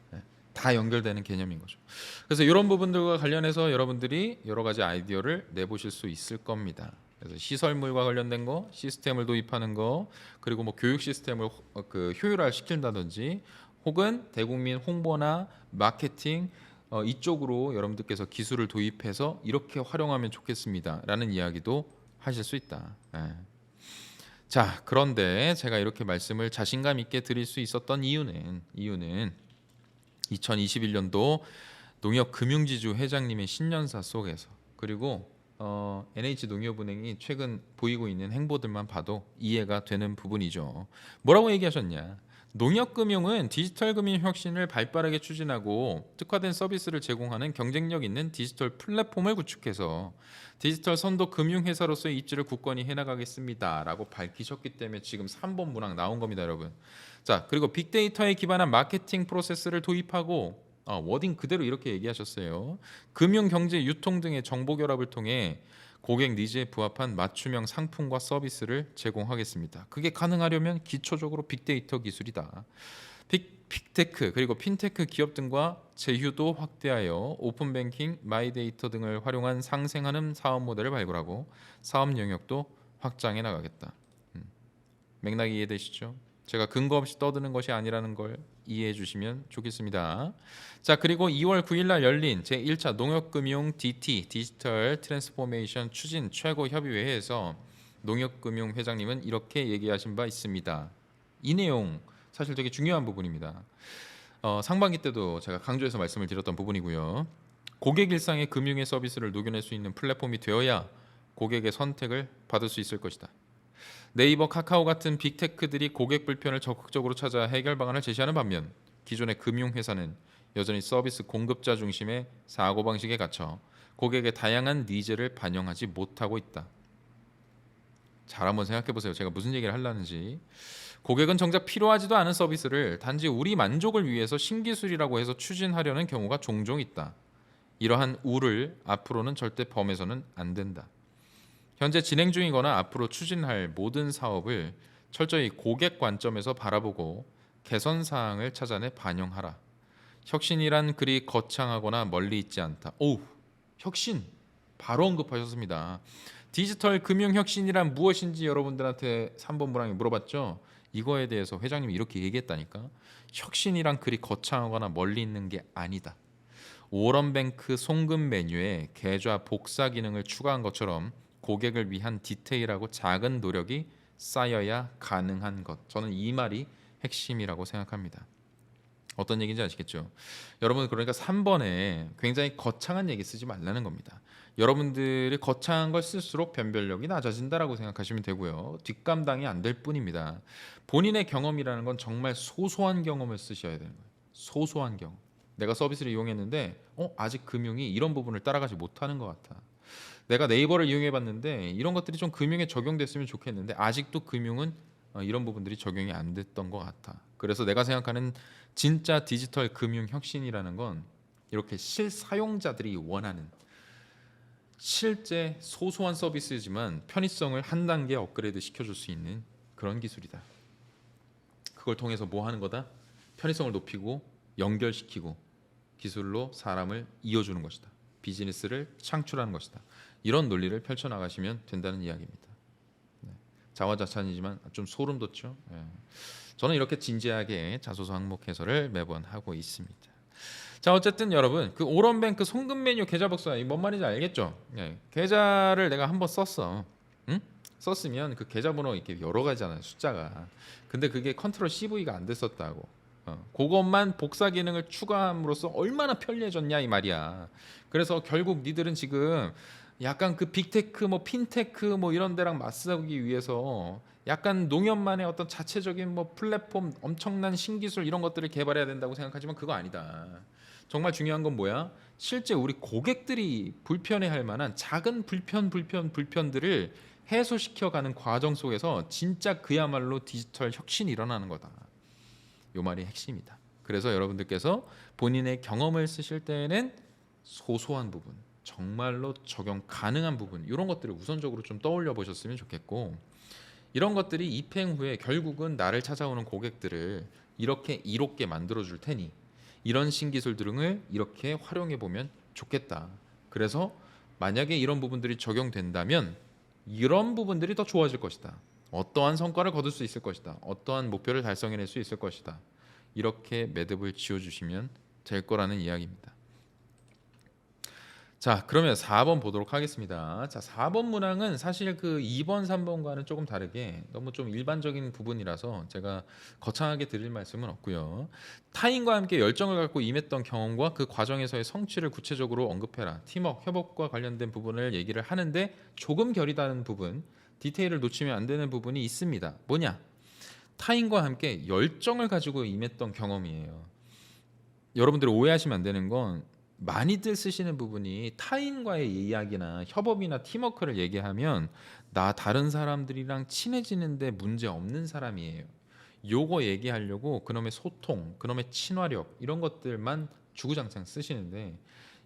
다 연결되는 개념인 거죠. 그래서 이런 부분들과 관련해서 여러분들이 여러 가지 아이디어를 내보실 수 있을 겁니다. 그래서 시설물과 관련된 거, 시스템을 도입하는 거, 그리고 뭐 교육 시스템을 효율화 시킨다든지, 혹은 대국민 홍보나 마케팅 이쪽으로 여러분들께서 기술을 도입해서 이렇게 활용하면 좋겠습니다라는 이야기도 하실 수 있다. 자, 그런데 제가 이렇게 말씀을 자신감 있게 드릴 수 있었던 이유는 2021년도 농협금융지주 회장님의 신년사 속에서, 그리고 NH농협은행이 최근 보이고 있는 행보들만 봐도 이해가 되는 부분이죠. 뭐라고 얘기하셨냐? 농협금융은 디지털 금융 혁신을 발빠르게 추진하고 특화된 서비스를 제공하는 경쟁력 있는 디지털 플랫폼을 구축해서 디지털 선도 금융회사로서의 입지를 굳건히 해나가겠습니다라고 밝히셨기 때문에 지금 3번 문항 나온 겁니다, 여러분. 자, 그리고 빅데이터에 기반한 마케팅 프로세스를 도입하고, 워딩 그대로 이렇게 얘기하셨어요. 금융, 경제, 유통 등의 정보 결합을 통해 고객 니즈에 부합한 맞춤형 상품과 서비스를 제공하겠습니다. 그게 가능하려면 기초적으로 빅데이터 기술이다. 빅테크 그리고 핀테크 기업 등과 제휴도 확대하여 오픈뱅킹, 마이데이터 등을 활용한 상생하는 사업 모델을 발굴하고 사업 영역도 확장해 나가겠다. 맥락이 이해되시죠? 제가 근거 없이 떠드는 것이 아니라는 걸 이해해 주시면 좋겠습니다. 자, 그리고 2월 9일 날 열린 제1차 농협금융 DT 디지털 트랜스포메이션 추진 최고협의회에서 농협금융 회장님은 이렇게 얘기하신 바 있습니다. 이 내용 사실 되게 중요한 부분입니다. 상반기 때도 제가 강조해서 말씀을 드렸던 부분이고요. 고객 일상의 금융의 서비스를 녹여낼 수 있는 플랫폼이 되어야 고객의 선택을 받을 수 있을 것이다. 네이버, 카카오 같은 빅테크들이 고객 불편을 적극적으로 찾아 해결 방안을 제시하는 반면 기존의 금융회사는 여전히 서비스 공급자 중심의 사고방식에 갇혀 고객의 다양한 니즈를 반영하지 못하고 있다. 잘 한번 생각해 보세요. 제가 무슨 얘기를 하려는지. 고객은 정작 필요하지도 않은 서비스를 단지 우리 만족을 위해서 신기술이라고 해서 추진하려는 경우가 종종 있다. 이러한 우를 앞으로는 절대 범해서는 안 된다. 현재 진행 중이거나 앞으로 추진할 모든 사업을 철저히 고객 관점에서 바라보고 개선 사항을 찾아내 반영하라. 혁신이란 그리 거창하거나 멀리 있지 않다. 오, 혁신 바로 언급하셨습니다. 디지털 금융 혁신이란 무엇인지 여러분들한테 3번 문항에 물어봤죠. 이거에 대해서 회장님이 이렇게 얘기했다니까. 혁신이란 그리 거창하거나 멀리 있는 게 아니다. 워런뱅크 송금 메뉴에 계좌 복사 기능을 추가한 것처럼 고객을 위한 디테일하고 작은 노력이 쌓여야 가능한 것. 저는 이 말이 핵심이라고 생각합니다. 어떤 얘기인지 아시겠죠? 여러분, 그러니까 3번에 굉장히 거창한 얘기 쓰지 말라는 겁니다. 여러분들이 거창한 걸 쓸수록 변별력이 낮아진다라고 생각하시면 되고요. 뒷감당이 안 될 뿐입니다. 본인의 경험이라는 건 정말 소소한 경험을 쓰셔야 되는 거예요. 소소한 경험. 내가 서비스를 이용했는데 아직 금융이 이런 부분을 따라가지 못하는 것 같아. 내가 네이버를 이용해 봤는데 이런 것들이 좀 금융에 적용됐으면 좋겠는데 아직도 금융은 이런 부분들이 적용이 안 됐던 것 같아. 그래서 내가 생각하는 진짜 디지털 금융 혁신이라는 건 이렇게 실사용자들이 원하는 실제 소소한 서비스지만 편의성을 한 단계 업그레이드 시켜줄 수 있는 그런 기술이다. 그걸 통해서 뭐 하는 거다? 편의성을 높이고 연결시키고 기술로 사람을 이어주는 것이다. 비즈니스를 창출하는 것이다. 이런 논리를 펼쳐나가시면 된다는 이야기입니다. 자화자찬이지만 좀 소름 돋죠. 저는 이렇게 진지하게 자소서 항목 해설을 매번 하고 있습니다. 자, 어쨌든 여러분, 그 오런뱅크 송금 메뉴 계좌 복사, 이 뭔 말인지 알겠죠? 계좌를 내가 한번 썼어. 응? 썼으면 그 계좌번호 이렇게 여러 가지잖아요, 숫자가. 근데 그게 컨트롤 CV가 안 됐었다고. 그것만 복사 기능을 추가함으로써 얼마나 편리해졌냐 이 말이야. 그래서 결국 니들은 지금 약간 그 빅테크 뭐 핀테크 뭐 이런 데랑 맞서기 위해서 약간 농협만의 어떤 자체적인 뭐 플랫폼 엄청난 신기술 이런 것들을 개발해야 된다고 생각하지만 그거 아니다. 정말 중요한 건 뭐야? 실제 우리 고객들이 불편해할 만한 작은 불편들을 해소시켜가는 과정 속에서 진짜 그야말로 디지털 혁신이 일어나는 거다. 요 말이 핵심이다. 그래서 여러분들께서 본인의 경험을 쓰실 때에는 소소한 부분, 정말로 적용 가능한 부분 이런 것들을 우선적으로 좀 떠올려 보셨으면 좋겠고, 이런 것들이 입행 후에 결국은 나를 찾아오는 고객들을 이렇게 이롭게 만들어 줄 테니 이런 신기술 등을 이렇게 활용해 보면 좋겠다. 그래서 만약에 이런 부분들이 적용된다면 이런 부분들이 더 좋아질 것이다. 어떠한 성과를 거둘 수 있을 것이다. 어떠한 목표를 달성해낼 수 있을 것이다. 이렇게 매듭을 지어주시면 될 거라는 이야기입니다. 자, 그러면 4번 보도록 하겠습니다. 자, 4번 문항은 사실 그 2번, 3번과는 조금 다르게 너무 좀 일반적인 부분이라서 제가 거창하게 드릴 말씀은 없고요. 타인과 함께 열정을 갖고 임했던 경험과 그 과정에서의 성취를 구체적으로 언급해라. 팀워크, 협업과 관련된 부분을 얘기를 하는데 조금 결이 다른 부분, 디테일을 놓치면 안 되는 부분이 있습니다. 뭐냐? 타인과 함께 열정을 가지고 임했던 경험이에요. 여러분들이 오해하시면 안 되는 건 많이들 쓰시는 부분이 타인과의 이야기나 협업이나 팀워크를 얘기하면 나 다른 사람들이랑 친해지는데 문제 없는 사람이에요. 요거 얘기하려고 그놈의 소통, 그놈의 친화력 이런 것들만 주구장창 쓰시는데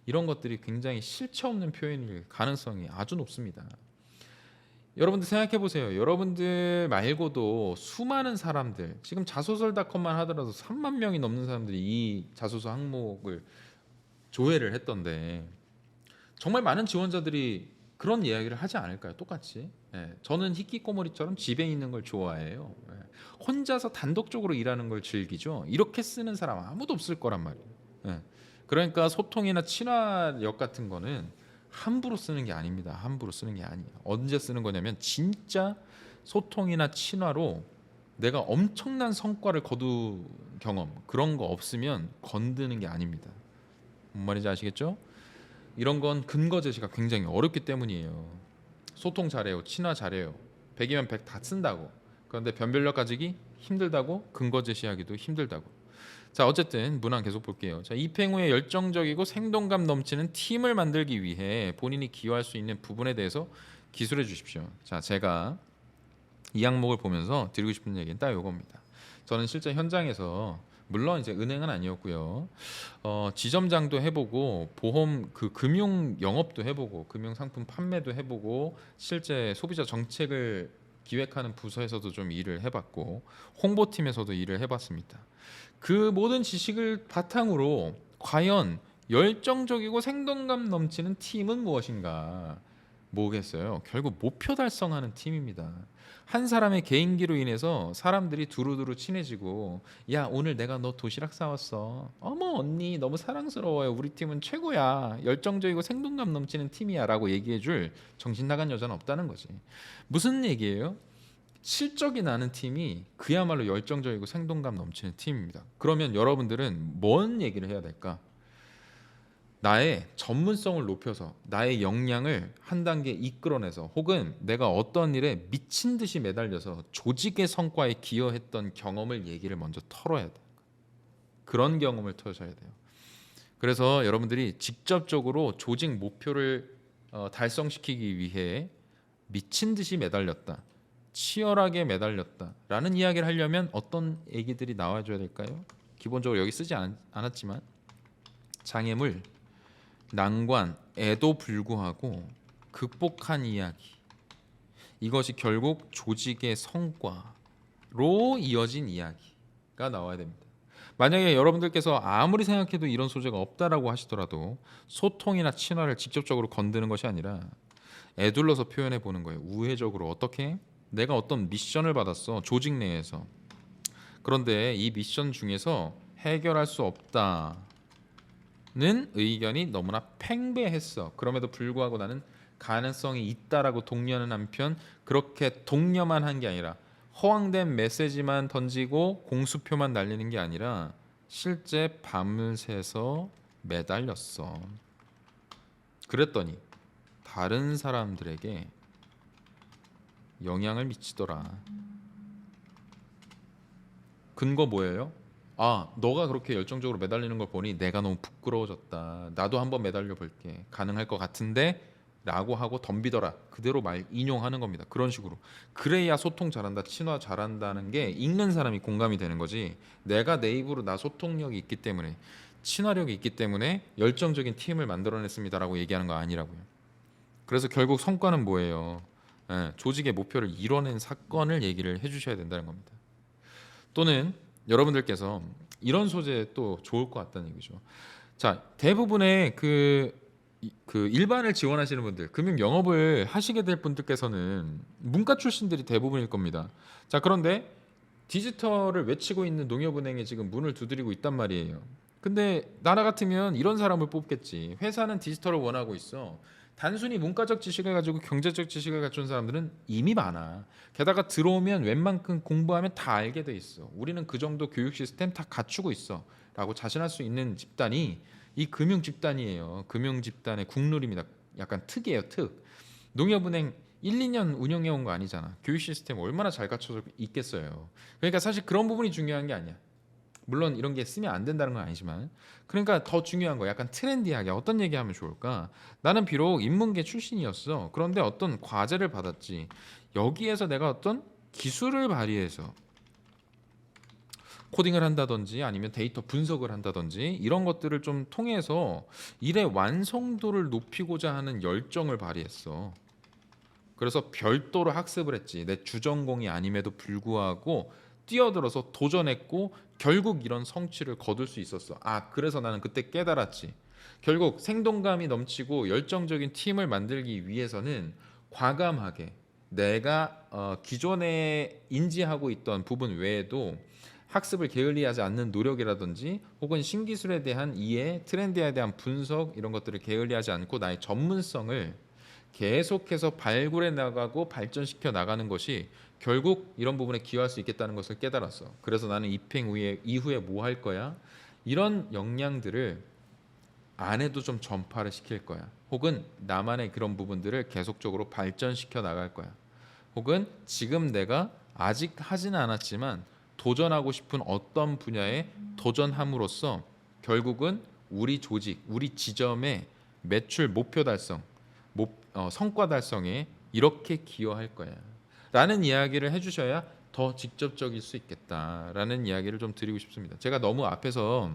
이런 것들이 굉장히 실체 없는 표현일 가능성이 아주 높습니다. 여러분들 생각해 보세요. 여러분들 말고도 수많은 사람들, 지금 자소설닷컴만 하더라도 3만 명이 넘는 사람들이 이 자소서 항목을 조회를 했던데 정말 많은 지원자들이 그런 이야기를 하지 않을까요? 똑같이. 저는 히키코모리처럼 집에 있는 걸 좋아해요. 혼자서 단독적으로 일하는 걸 즐기죠. 이렇게 쓰는 사람 아무도 없을 거란 말이에요. 그러니까 소통이나 친화력 같은 거는 함부로 쓰는 게 아닙니다. 함부로 쓰는 게 아니에요. 언제 쓰는 거냐면 진짜 소통이나 친화로 내가 엄청난 성과를 거둔 경험 그런 거 없으면 건드는 게 아닙니다. 뭔 말인지 아시겠죠? 이런 건 근거 제시가 굉장히 어렵기 때문이에요. 소통 잘해요, 친화 잘해요. 100이면 100 다 쓴다고. 그런데 변별력 가지기 힘들다고, 근거 제시하기도 힘들다고. 자, 어쨌든 문항 계속 볼게요. 자, 입행 후에 열정적이고 생동감 넘치는 팀을 만들기 위해 본인이 기여할 수 있는 부분에 대해서 기술해 주십시오. 자, 제가 이 항목을 보면서 드리고 싶은 얘기는 딱 이겁니다. 저는 실제 현장에서 물론 이제 은행은 아니었고요. 지점장도 해보고 보험 그 금융 영업도 해보고 금융 상품 판매도 해보고 실제 소비자 정책을 기획하는 부서에서도 좀 일을 해봤고 홍보팀에서도 일을 해봤습니다. 그 모든 지식을 바탕으로 과연 열정적이고 생동감 넘치는 팀은 무엇인가? 뭐겠어요? 결국 목표 달성하는 팀입니다. 한 사람의 개인기로 인해서 사람들이 두루두루 친해지고 야 오늘 내가 너 도시락 사왔어. 어머 언니 너무 사랑스러워요. 우리 팀은 최고야. 열정적이고 생동감 넘치는 팀이야 라고 얘기해줄 정신 나간 여자는 없다는 거지. 무슨 얘기예요? 실적이 나는 팀이 그야말로 열정적이고 생동감 넘치는 팀입니다. 그러면 여러분들은 뭔 얘기를 해야 될까? 나의 전문성을 높여서 나의 역량을 한 단계 이끌어내서 혹은 내가 어떤 일에 미친 듯이 매달려서 조직의 성과에 기여했던 경험을 얘기를 먼저 털어야 돼요. 그런 경험을 털어셔야 돼요. 그래서 여러분들이 직접적으로 조직 목표를 달성시키기 위해 미친 듯이 매달렸다. 치열하게 매달렸다라는 이야기를 하려면 어떤 얘기들이 나와줘야 될까요? 기본적으로 여기 쓰지 않았지만 장애물, 난관에도 불구하고 극복한 이야기. 이것이 결국 조직의 성과로 이어진 이야기가 나와야 됩니다. 만약에 여러분들께서 아무리 생각해도 이런 소재가 없다라고 하시더라도 소통이나 친화를 직접적으로 건드는 것이 아니라 애둘러서 표현해 보는 거예요. 우회적으로 어떻게? 내가 어떤 미션을 받았어. 조직 내에서. 그런데 이 미션 중에서 해결할 수 없다는 의견이 너무나 팽배했어. 그럼에도 불구하고 나는 가능성이 있다라고 독려하는 한편 그렇게 독려만 한 게 아니라 허황된 메시지만 던지고 공수표만 날리는 게 아니라 실제 밤을 새서 매달렸어. 그랬더니 다른 사람들에게 영향을 미치더라. 근거 뭐예요? 아, 너가 그렇게 열정적으로 매달리는 걸 보니 내가 너무 부끄러워졌다. 나도 한번 매달려 볼게. 가능할 것 같은데? 라고 하고 덤비더라. 그대로 말 인용하는 겁니다. 그런 식으로. 그래야 소통 잘한다, 친화 잘한다는 게 읽는 사람이 공감이 되는 거지. 내가 내 입으로 나 소통력이 있기 때문에, 친화력이 있기 때문에 열정적인 팀을 만들어냈습니다라고 얘기하는 거 아니라고요. 그래서 결국 성과는 뭐예요? 예, 조직의 목표를 이뤄낸 사건을 얘기를 해주셔야 된다는 겁니다. 또는 여러분들께서 이런 소재 또 좋을 것 같다는 얘기죠. 자, 대부분의 그 일반을 지원하시는 분들, 금융 영업을 하시게 될 분들께서는 문과 출신들이 대부분일 겁니다. 자, 그런데 디지털을 외치고 있는 농협은행에 지금 문을 두드리고 있단 말이에요. 근데 나라 같으면 이런 사람을 뽑겠지. 회사는 디지털을 원하고 있어. 단순히 문과적 지식을 가지고 경제적 지식을 갖춘 사람들은 이미 많아. 게다가 들어오면 웬만큼 공부하면 다 알게 돼 있어. 우리는 그 정도 교육 시스템 다 갖추고 있어. 라고 자신할 수 있는 집단이 이 금융 집단이에요. 금융 집단의 국룰입니다. 약간 특이에요, 특. 농협은행 1, 2년 운영해 온 거 아니잖아. 교육 시스템 얼마나 잘 갖춰져 있겠어요. 그러니까 사실 그런 부분이 중요한 게 아니야. 물론 이런 게 쓰면 안 된다는 건 아니지만, 그러니까 더 중요한 거 약간 트렌디하게 어떤 얘기하면 좋을까? 나는 비록 인문계 출신이었어. 그런데 어떤 과제를 받았지. 여기에서 내가 어떤 기술을 발휘해서 코딩을 한다든지 아니면 데이터 분석을 한다든지 이런 것들을 좀 통해서 일의 완성도를 높이고자 하는 열정을 발휘했어. 그래서 별도로 학습을 했지. 내 주전공이 아님에도 불구하고 뛰어들어서 도전했고 결국 이런 성취를 거둘 수 있었어. 아, 그래서 나는 그때 깨달았지. 결국 생동감이 넘치고 열정적인 팀을 만들기 위해서는 과감하게 내가 기존에 인지하고 있던 부분 외에도 학습을 게을리하지 않는 노력이라든지 혹은 신기술에 대한 이해, 트렌드에 대한 분석 이런 것들을 게을리하지 않고 나의 전문성을 계속해서 발굴해 나가고 발전시켜 나가는 것이 결국 이런 부분에 기여할 수 있겠다는 것을 깨달았어. 그래서 나는 입행 이후에 뭐 할 거야? 이런 역량들을 아내도 좀 전파를 시킬 거야. 혹은 나만의 그런 부분들을 계속적으로 발전시켜 나갈 거야. 혹은 지금 내가 아직 하지는 않았지만 도전하고 싶은 어떤 분야에 도전함으로써 결국은 우리 조직, 우리 지점의 매출 목표 달성, 성과 달성에 이렇게 기여할 거야. 라는 이야기를 해주셔야 더 직접적일 수 있겠다라는 이야기를 좀 드리고 싶습니다. 제가 너무 앞에서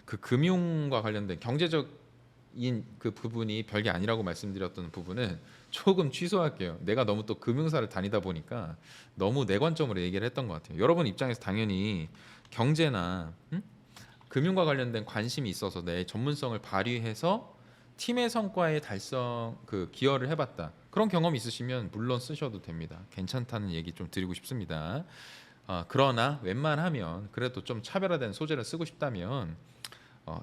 그 금융과 관련된 경제적인 그 부분이 별게 아니라고 말씀드렸던 부분은 조금 취소할게요. 내가 너무 또 금융사를 다니다 보니까 너무 내 관점으로 얘기를 했던 것 같아요. 여러분 입장에서 당연히 경제나 금융과 관련된 관심이 있어서 내 전문성을 발휘해서 팀의 성과에 달성 기여를 해봤다. 그런 경험이 있으시면 물론 쓰셔도 됩니다. 괜찮다는 얘기 좀 드리고 싶습니다. 그러나 웬만하면 그래도 좀 차별화된 소재를 쓰고 싶다면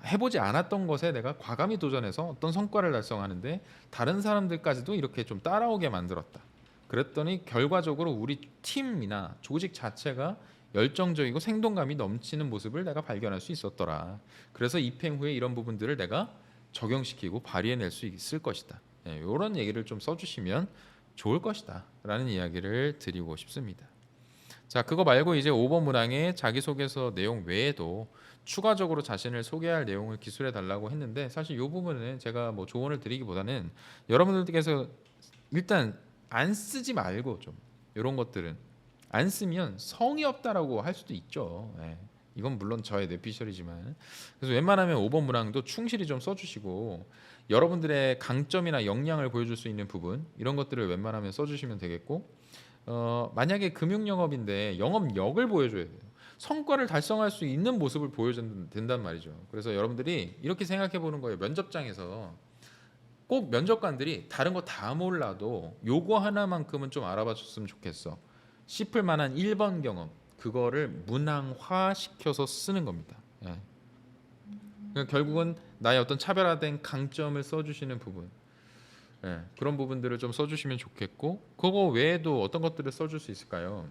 해보지 않았던 것에 내가 과감히 도전해서 어떤 성과를 달성하는데 다른 사람들까지도 이렇게 좀 따라오게 만들었다. 그랬더니 결과적으로 우리 팀이나 조직 자체가 열정적이고 생동감이 넘치는 모습을 내가 발견할 수 있었더라. 그래서 입행 후에 이런 부분들을 내가 적용시키고 발휘해낼 수 있을 것이다. 이런 얘기를 좀 써주시면 좋을 것이다 라는 이야기를 드리고 싶습니다. 자, 그거 말고 이제 5번 문항의 자기소개서 내용 외에도 추가적으로 자신을 소개할 내용을 기술해 달라고 했는데 사실 이 부분은 제가 뭐 조언을 드리기보다는 여러분들께서 일단 안 쓰지 말고 좀 이런 것들은 안 쓰면 성의 없다라고 할 수도 있죠. 이건 물론 저의 뇌피셜이지만 그래서 웬만하면 5번 문항도 충실히 좀 써주시고 여러분들의 강점이나 역량을 보여줄 수 있는 부분 이런 것들을 웬만하면 써주시면 되겠고 만약에 금융 영업인데 영업력을 보여줘야 돼요. 성과를 달성할 수 있는 모습을 보여줘야 된단 말이죠. 그래서 여러분들이 이렇게 생각해 보는 거예요. 면접장에서 꼭 면접관들이 다른 거 다 몰라도 요거 하나만큼은 좀 알아봐 줬으면 좋겠어. 짚을 만한 1번 경험 그거를 문항화 시켜서 쓰는 겁니다. 그러니까 결국은 나의 어떤 차별화된 강점을 써주시는 부분 예, 그런 부분들을 좀 써주시면 좋겠고 그거 외에도 어떤 것들을 써줄 수 있을까요?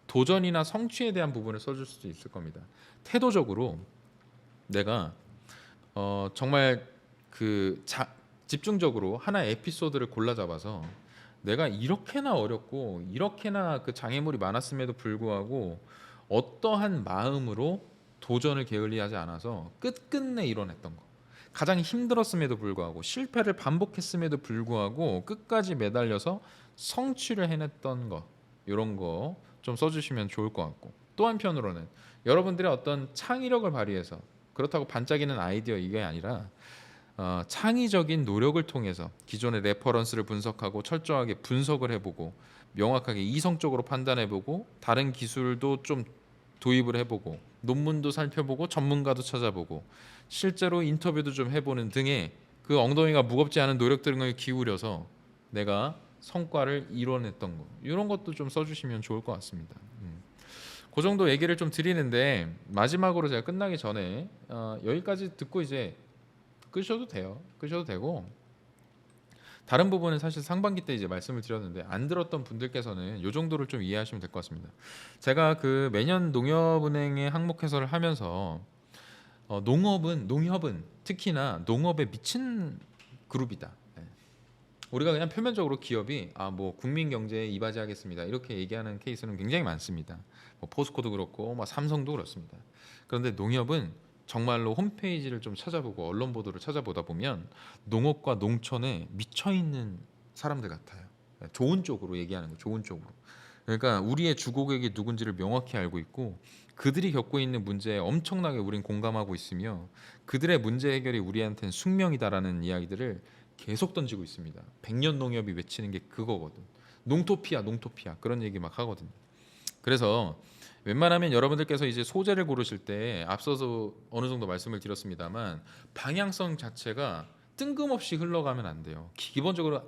도전이나 성취에 대한 부분을 써줄 수도 있을 겁니다. 태도적으로 내가 정말 집중적으로 하나의 에피소드를 골라 잡아서 내가 이렇게나 어렵고 이렇게나 그 장애물이 많았음에도 불구하고 어떠한 마음으로 도전을 게을리하지 않아서 끝끝내 이뤄냈던 거. 가장 힘들었음에도 불구하고 실패를 반복했음에도 불구하고 끝까지 매달려서 성취를 해냈던 거. 이런 거 좀 써주시면 좋을 것 같고 또 한편으로는 여러분들의 어떤 창의력을 발휘해서 그렇다고 반짝이는 아이디어 이게 아니라 창의적인 노력을 통해서 기존의 레퍼런스를 분석하고 철저하게 분석을 해보고 명확하게 이성적으로 판단해보고 다른 기술도 좀 도입을 해보고 논문도 살펴보고 전문가도 찾아보고 실제로 인터뷰도 좀 해보는 등의 그 엉덩이가 무겁지 않은 노력 등을 기울여서 내가 성과를 이뤄냈던 거 이런 것도 좀 써주시면 좋을 것 같습니다. 그 정도 얘기를 좀 드리는데 마지막으로 제가 끝나기 전에 여기까지 듣고 이제 끄셔도 돼요. 끄셔도 되고 다른 부분은 사실 상반기 때 이제 말씀을 드렸는데 안 들었던 분들께서는 이 정도를 좀 이해하시면 될 것 같습니다. 제가 그 매년 농협은행의 항목 해설을 하면서 농협은 특히나 농업에 미친 그룹이다. 예. 우리가 그냥 표면적으로 기업이 뭐 국민 경제에 이바지하겠습니다 이렇게 얘기하는 케이스는 굉장히 많습니다. 뭐 포스코도 그렇고 뭐 삼성도 그렇습니다. 그런데 농협은 정말로 홈페이지를 좀 찾아보고 언론 보도를 찾아보다 보면 농업과 농촌에 미쳐 있는 사람들 같아요. 좋은 쪽으로 얘기하는 거, 좋은 쪽으로. 그러니까 우리의 주고객이 누군지를 명확히 알고 있고 그들이 겪고 있는 문제에 엄청나게 우린 공감하고 있으며 그들의 문제 해결이 우리한테는 숙명이다라는 이야기들을 계속 던지고 있습니다. 백년 농협이 외치는 게 그거거든. 농토피아, 농토피아 그런 얘기 막 하거든요. 그래서 웬만하면 여러분들께서 이제 소재를 고르실 때 앞서서 어느 정도 말씀을 드렸습니다만 방향성 자체가 뜬금없이 흘러가면 안 돼요. 기본적으로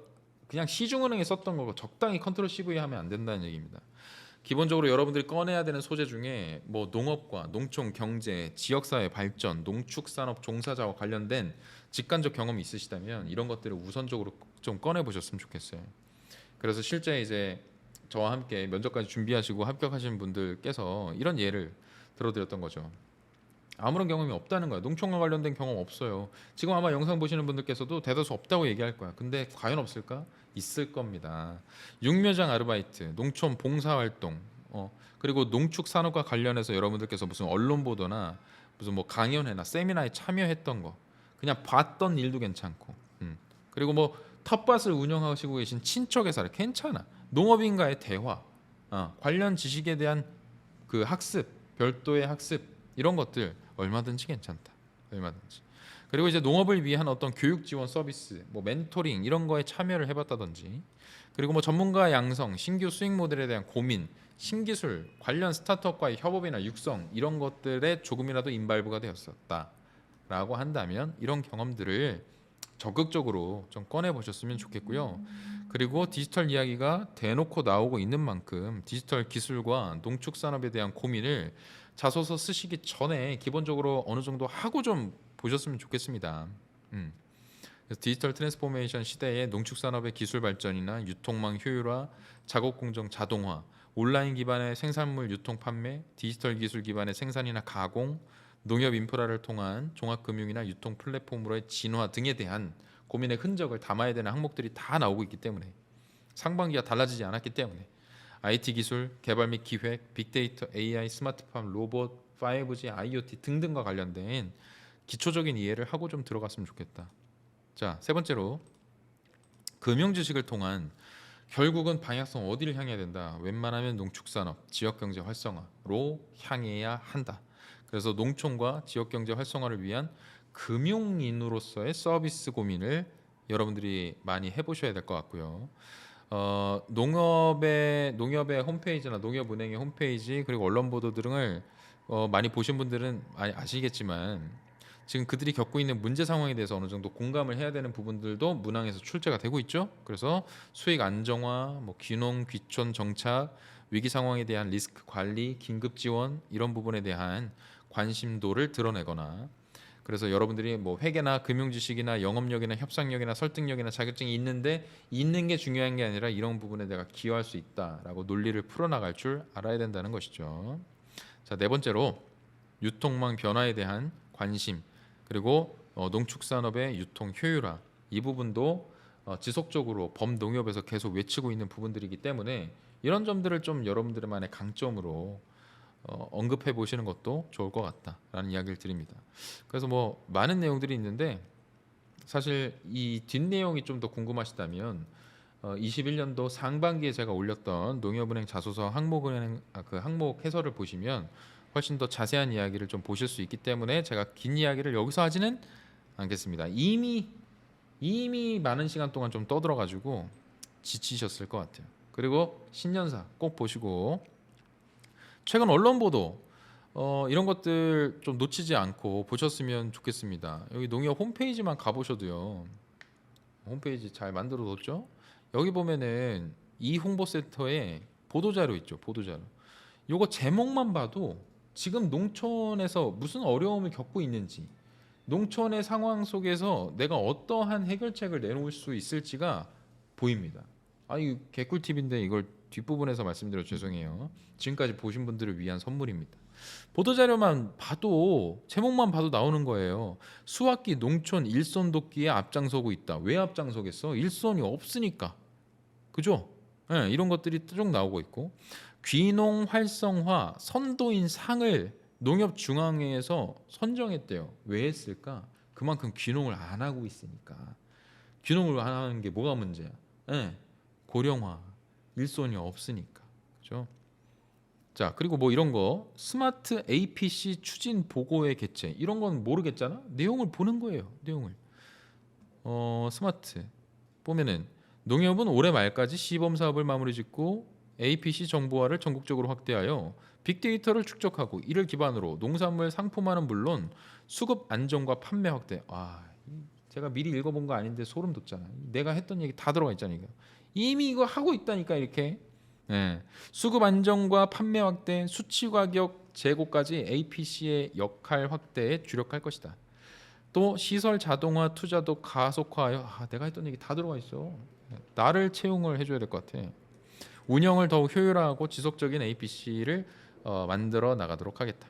그냥 시중은행에 썼던 거 적당히 컨트롤 CV 하면 안 된다는 얘기입니다. 기본적으로 여러분들이 꺼내야 되는 소재 중에 뭐 농업과 농촌 경제, 지역사회 발전, 농축산업 종사자와 관련된 직간접 경험이 있으시다면 이런 것들을 우선적으로 좀 꺼내 보셨으면 좋겠어요. 그래서 실제 이제 저와 함께 면접까지 준비하시고 합격하신 분들께서 이런 예를 들어드렸던 거죠. 아무런 경험이 없다는 거야. 농촌과 관련된 경험 없어요. 지금 아마 영상 보시는 분들께서도 대다수 없다고 얘기할 거야. 근데 과연 없을까? 있을 겁니다. 육묘장 아르바이트, 농촌 봉사활동, 그리고 농축 산업과 관련해서 여러분들께서 무슨 언론 보도나 무슨 뭐 강연회나 세미나에 참여했던 거, 그냥 봤던 일도 괜찮고, 그리고 뭐 텃밭을 운영하시고 계신 친척의 사례 괜찮아. 농업인과의 대화, 관련 지식에 대한 그 학습, 별도의 학습 이런 것들 얼마든지 괜찮다. 얼마든지. 그리고 이제 농업을 위한 어떤 교육 지원 서비스, 뭐 멘토링 이런 거에 참여를 해봤다든지, 그리고 뭐 전문가 양성, 신규 수익 모델에 대한 고민, 신기술 관련 스타트업과의 협업이나 육성 이런 것들에 조금이라도 인발부가 되었었다라고 한다면 이런 경험들을 적극적으로 좀 꺼내 보셨으면 좋겠고요. 그리고 디지털 이야기가 대놓고 나오고 있는 만큼 디지털 기술과 농축 산업에 대한 고민을 자소서 쓰시기 전에 기본적으로 어느 정도 하고 좀 보셨으면 좋겠습니다. 그래서 디지털 트랜스포메이션 시대의 농축 산업의 기술 발전이나 유통망 효율화, 작업 공정 자동화, 온라인 기반의 생산물 유통 판매, 디지털 기술 기반의 생산이나 가공, 농협 인프라를 통한 종합금융이나 유통 플랫폼으로의 진화 등에 대한 고민의 흔적을 담아야 되는 항목들이 다 나오고 있기 때문에 상반기가 달라지지 않았기 때문에 IT 기술, 개발 및 기획, 빅데이터, AI, 스마트팜, 로봇, 5G, IoT 등등과 관련된 기초적인 이해를 하고 좀 들어갔으면 좋겠다. 자, 세 번째로 금융 지식을 통한 결국은 방향성 어디를 향해야 된다. 웬만하면 농축산업, 지역경제 활성화로 향해야 한다. 그래서 농촌과 지역경제 활성화를 위한 금융인으로서의 서비스 고민을 여러분들이 많이 해보셔야 될 것 같고요. 농협의 홈페이지나 농협은행의 홈페이지 그리고 언론 보도 등을 많이 보신 분들은 많이 아시겠지만 지금 그들이 겪고 있는 문제 상황에 대해서 어느 정도 공감을 해야 되는 부분들도 문항에서 출제가 되고 있죠. 그래서 수익 안정화, 뭐 귀농, 귀촌 정착, 위기 상황에 대한 리스크 관리, 긴급 지원 이런 부분에 대한 관심도를 드러내거나 그래서 여러분들이 뭐 회계나 금융 지식이나 영업력이나 협상력이나 설득력이나 자격증이 있는데 있는 게 중요한 게 아니라 이런 부분에 내가 기여할 수 있다라고 논리를 풀어나갈 줄 알아야 된다는 것이죠. 자, 네 번째로 유통망 변화에 대한 관심, 그리고 농축산업의 유통 효율화, 이 부분도 지속적으로 범농협에서 계속 외치고 있는 부분들이기 때문에 이런 점들을 좀 여러분들만의 강점으로 언급해 보시는 것도 좋을 것 같다라는 이야기를 드립니다. 그래서 뭐 많은 내용들이 있는데 사실 이 뒷내용이 좀 더 궁금하시다면 21년도 상반기에 제가 올렸던 농협은행 자소서 항목은행 그 항목 해설을 보시면 훨씬 더 자세한 이야기를 좀 보실 수 있기 때문에 제가 긴 이야기를 여기서 하지는 않겠습니다. 이미 많은 시간 동안 좀 떠들어 가지고 지치셨을 것 같아요. 그리고 신년사 꼭 보시고 최근 언론 보도 이런 것들 좀 놓치지 않고 보셨으면 좋겠습니다. 여기 농협 홈페이지만 가보셔도요. 홈페이지 잘 만들어뒀죠? 여기 보면은 이 홍보센터에 보도자료 있죠. 보도자료. 요거 제목만 봐도 지금 농촌에서 무슨 어려움을 겪고 있는지, 농촌의 상황 속에서 내가 어떠한 해결책을 내놓을 수 있을지가 보입니다. 이 개꿀팁인데 이걸 뒷부분에서 말씀드려 죄송해요. 지금까지 보신 분들을 위한 선물입니다. 보도자료만 봐도 제목만 봐도 나오는 거예요. 수학기 농촌 일손 돕기에 앞장서고 있다. 왜 앞장서겠어? 일손이 없으니까. 그죠? 네, 이런 것들이 쭉 나오고 있고 귀농 활성화 선도인 상을 농협중앙회에서 선정했대요. 왜 했을까? 그만큼 귀농을 안 하고 있으니까. 귀농을 안 하는 게 뭐가 문제야? 네, 고령화, 일손이 없으니까. 그죠? 자, 그리고 뭐 이런 거 스마트 APC 추진 보고의 개최 이런 건 모르겠잖아. 내용을 보는 거예요. 내용을. 스마트 보면은 농협은 올해 말까지 시범 사업을 마무리 짓고 APC 정보화를 전국적으로 확대하여 빅데이터를 축적하고 이를 기반으로 농산물 상품화는 물론 수급 안정과 판매 확대. 제가 미리 읽어본 거 아닌데 소름 돋잖아. 내가 했던 얘기 다 들어가 있잖아. 이미 이거 하고 있다니까 이렇게. 네. 수급 안정과 판매 확대, 수치 가격 재고까지 APC의 역할 확대에 주력할 것이다. 또 시설 자동화 투자도 가속화하여 내가 했던 얘기 다 들어가 있어. 나를 채용을 해줘야 될 것 같아. 운영을 더욱 효율화하고 지속적인 APC를 만들어 나가도록 하겠다.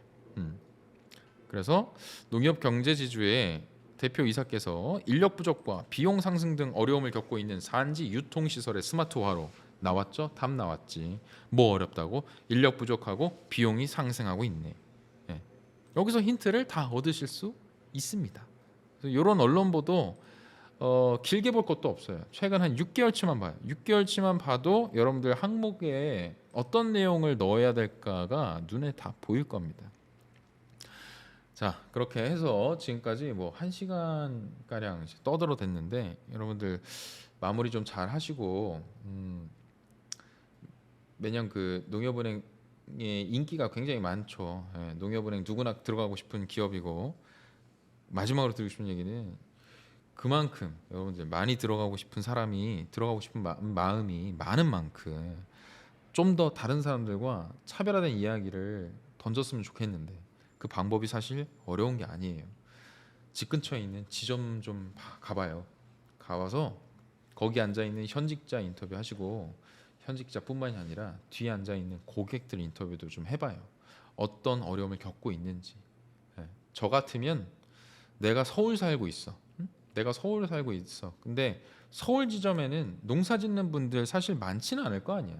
그래서 농협 경제 지주의 대표 이사께서 인력 부족과 비용 상승 등 어려움을 겪고 있는 산지 유통 시설의 스마트화로 나왔죠? 답 나왔지. 뭐 어렵다고? 인력 부족하고 비용이 상승하고 있네. 예. 여기서 힌트를 다 얻으실 수 있습니다. 이런 언론 보도 길게 볼 것도 없어요. 최근 한 6개월치만 봐요. 6개월치만 봐도 여러분들 항목에 어떤 내용을 넣어야 될까가 눈에 다 보일 겁니다. 자, 그렇게 해서 지금까지 뭐 1시간 가량 떠들어 댔는데 여러분들 마무리 좀 잘 하시고 매년 그 농협은행의 인기가 굉장히 많죠. 예, 농협은행 누구나 들어가고 싶은 기업이고 마지막으로 드리고 싶은 얘기는 그만큼 여러분들 많이 들어가고 싶은 사람이 들어가고 싶은 마음이 많은 만큼 좀 더 다른 사람들과 차별화된 이야기를 던졌으면 좋겠는데 그 방법이 사실 어려운 게 아니에요. 집 근처에 있는 지점 좀 가봐요. 가봐서 거기 앉아 있는 현직자 인터뷰 하시고 현직자뿐만이 아니라 뒤에 앉아 있는 고객들 인터뷰도 좀 해봐요. 어떤 어려움을 겪고 있는지. 예. 저 같으면 내가 서울 살고 있어. 내가 서울 살고 있어. 근데 서울 지점에는 농사 짓는 분들 사실 많지는 않을 거 아니야.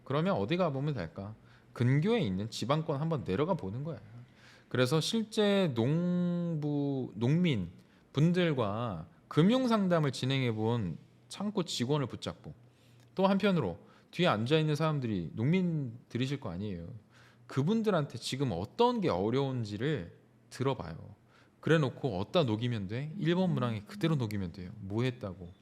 그러면 어디 가보면 될까? 근교에 있는 지방권 한번 내려가 보는 거야. 그래서 실제 농민 분들과 금융 상담을 진행해 본 창고 직원을 붙잡고 또 한편으로 뒤에 앉아 있는 사람들이 농민들이실 거 아니에요. 그분들한테 지금 어떤 게 어려운지를 들어봐요. 그래놓고 어디다 녹이면 돼? 1번 문항에 그대로 녹이면 돼요. 뭐 했다고.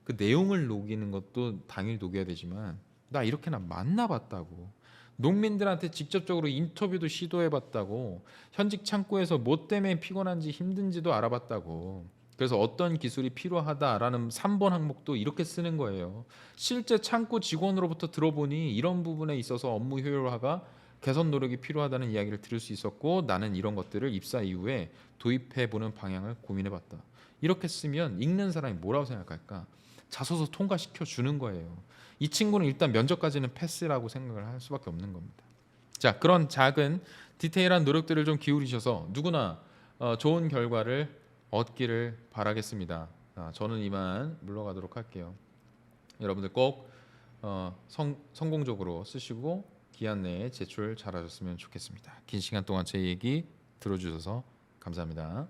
그 내용을 녹이는 것도 당일 녹여야 되지만 나 이렇게나 만나봤다고. 농민들한테 직접적으로 인터뷰도 시도해봤다고. 현직 창고에서 뭐 때문에 피곤한지 힘든지도 알아봤다고. 그래서 어떤 기술이 필요하다라는 3번 항목도 이렇게 쓰는 거예요. 실제 창고 직원으로부터 들어보니 이런 부분에 있어서 업무 효율화가 개선 노력이 필요하다는 이야기를 들을 수 있었고 나는 이런 것들을 입사 이후에 도입해보는 방향을 고민해봤다. 이렇게 쓰면 읽는 사람이 뭐라고 생각할까? 자소서 통과시켜 주는 거예요. 이 친구는 일단 면접까지는 패스라고 생각을 할 수밖에 없는 겁니다. 자, 그런 작은 디테일한 노력들을 좀 기울이셔서 누구나 좋은 결과를 얻기를 바라겠습니다. 저는 이만 물러가도록 할게요. 여러분들 꼭 성공적으로 쓰시고 기한 내에 제출 잘하셨으면 좋겠습니다. 긴 시간 동안 제 얘기 들어주셔서 감사합니다.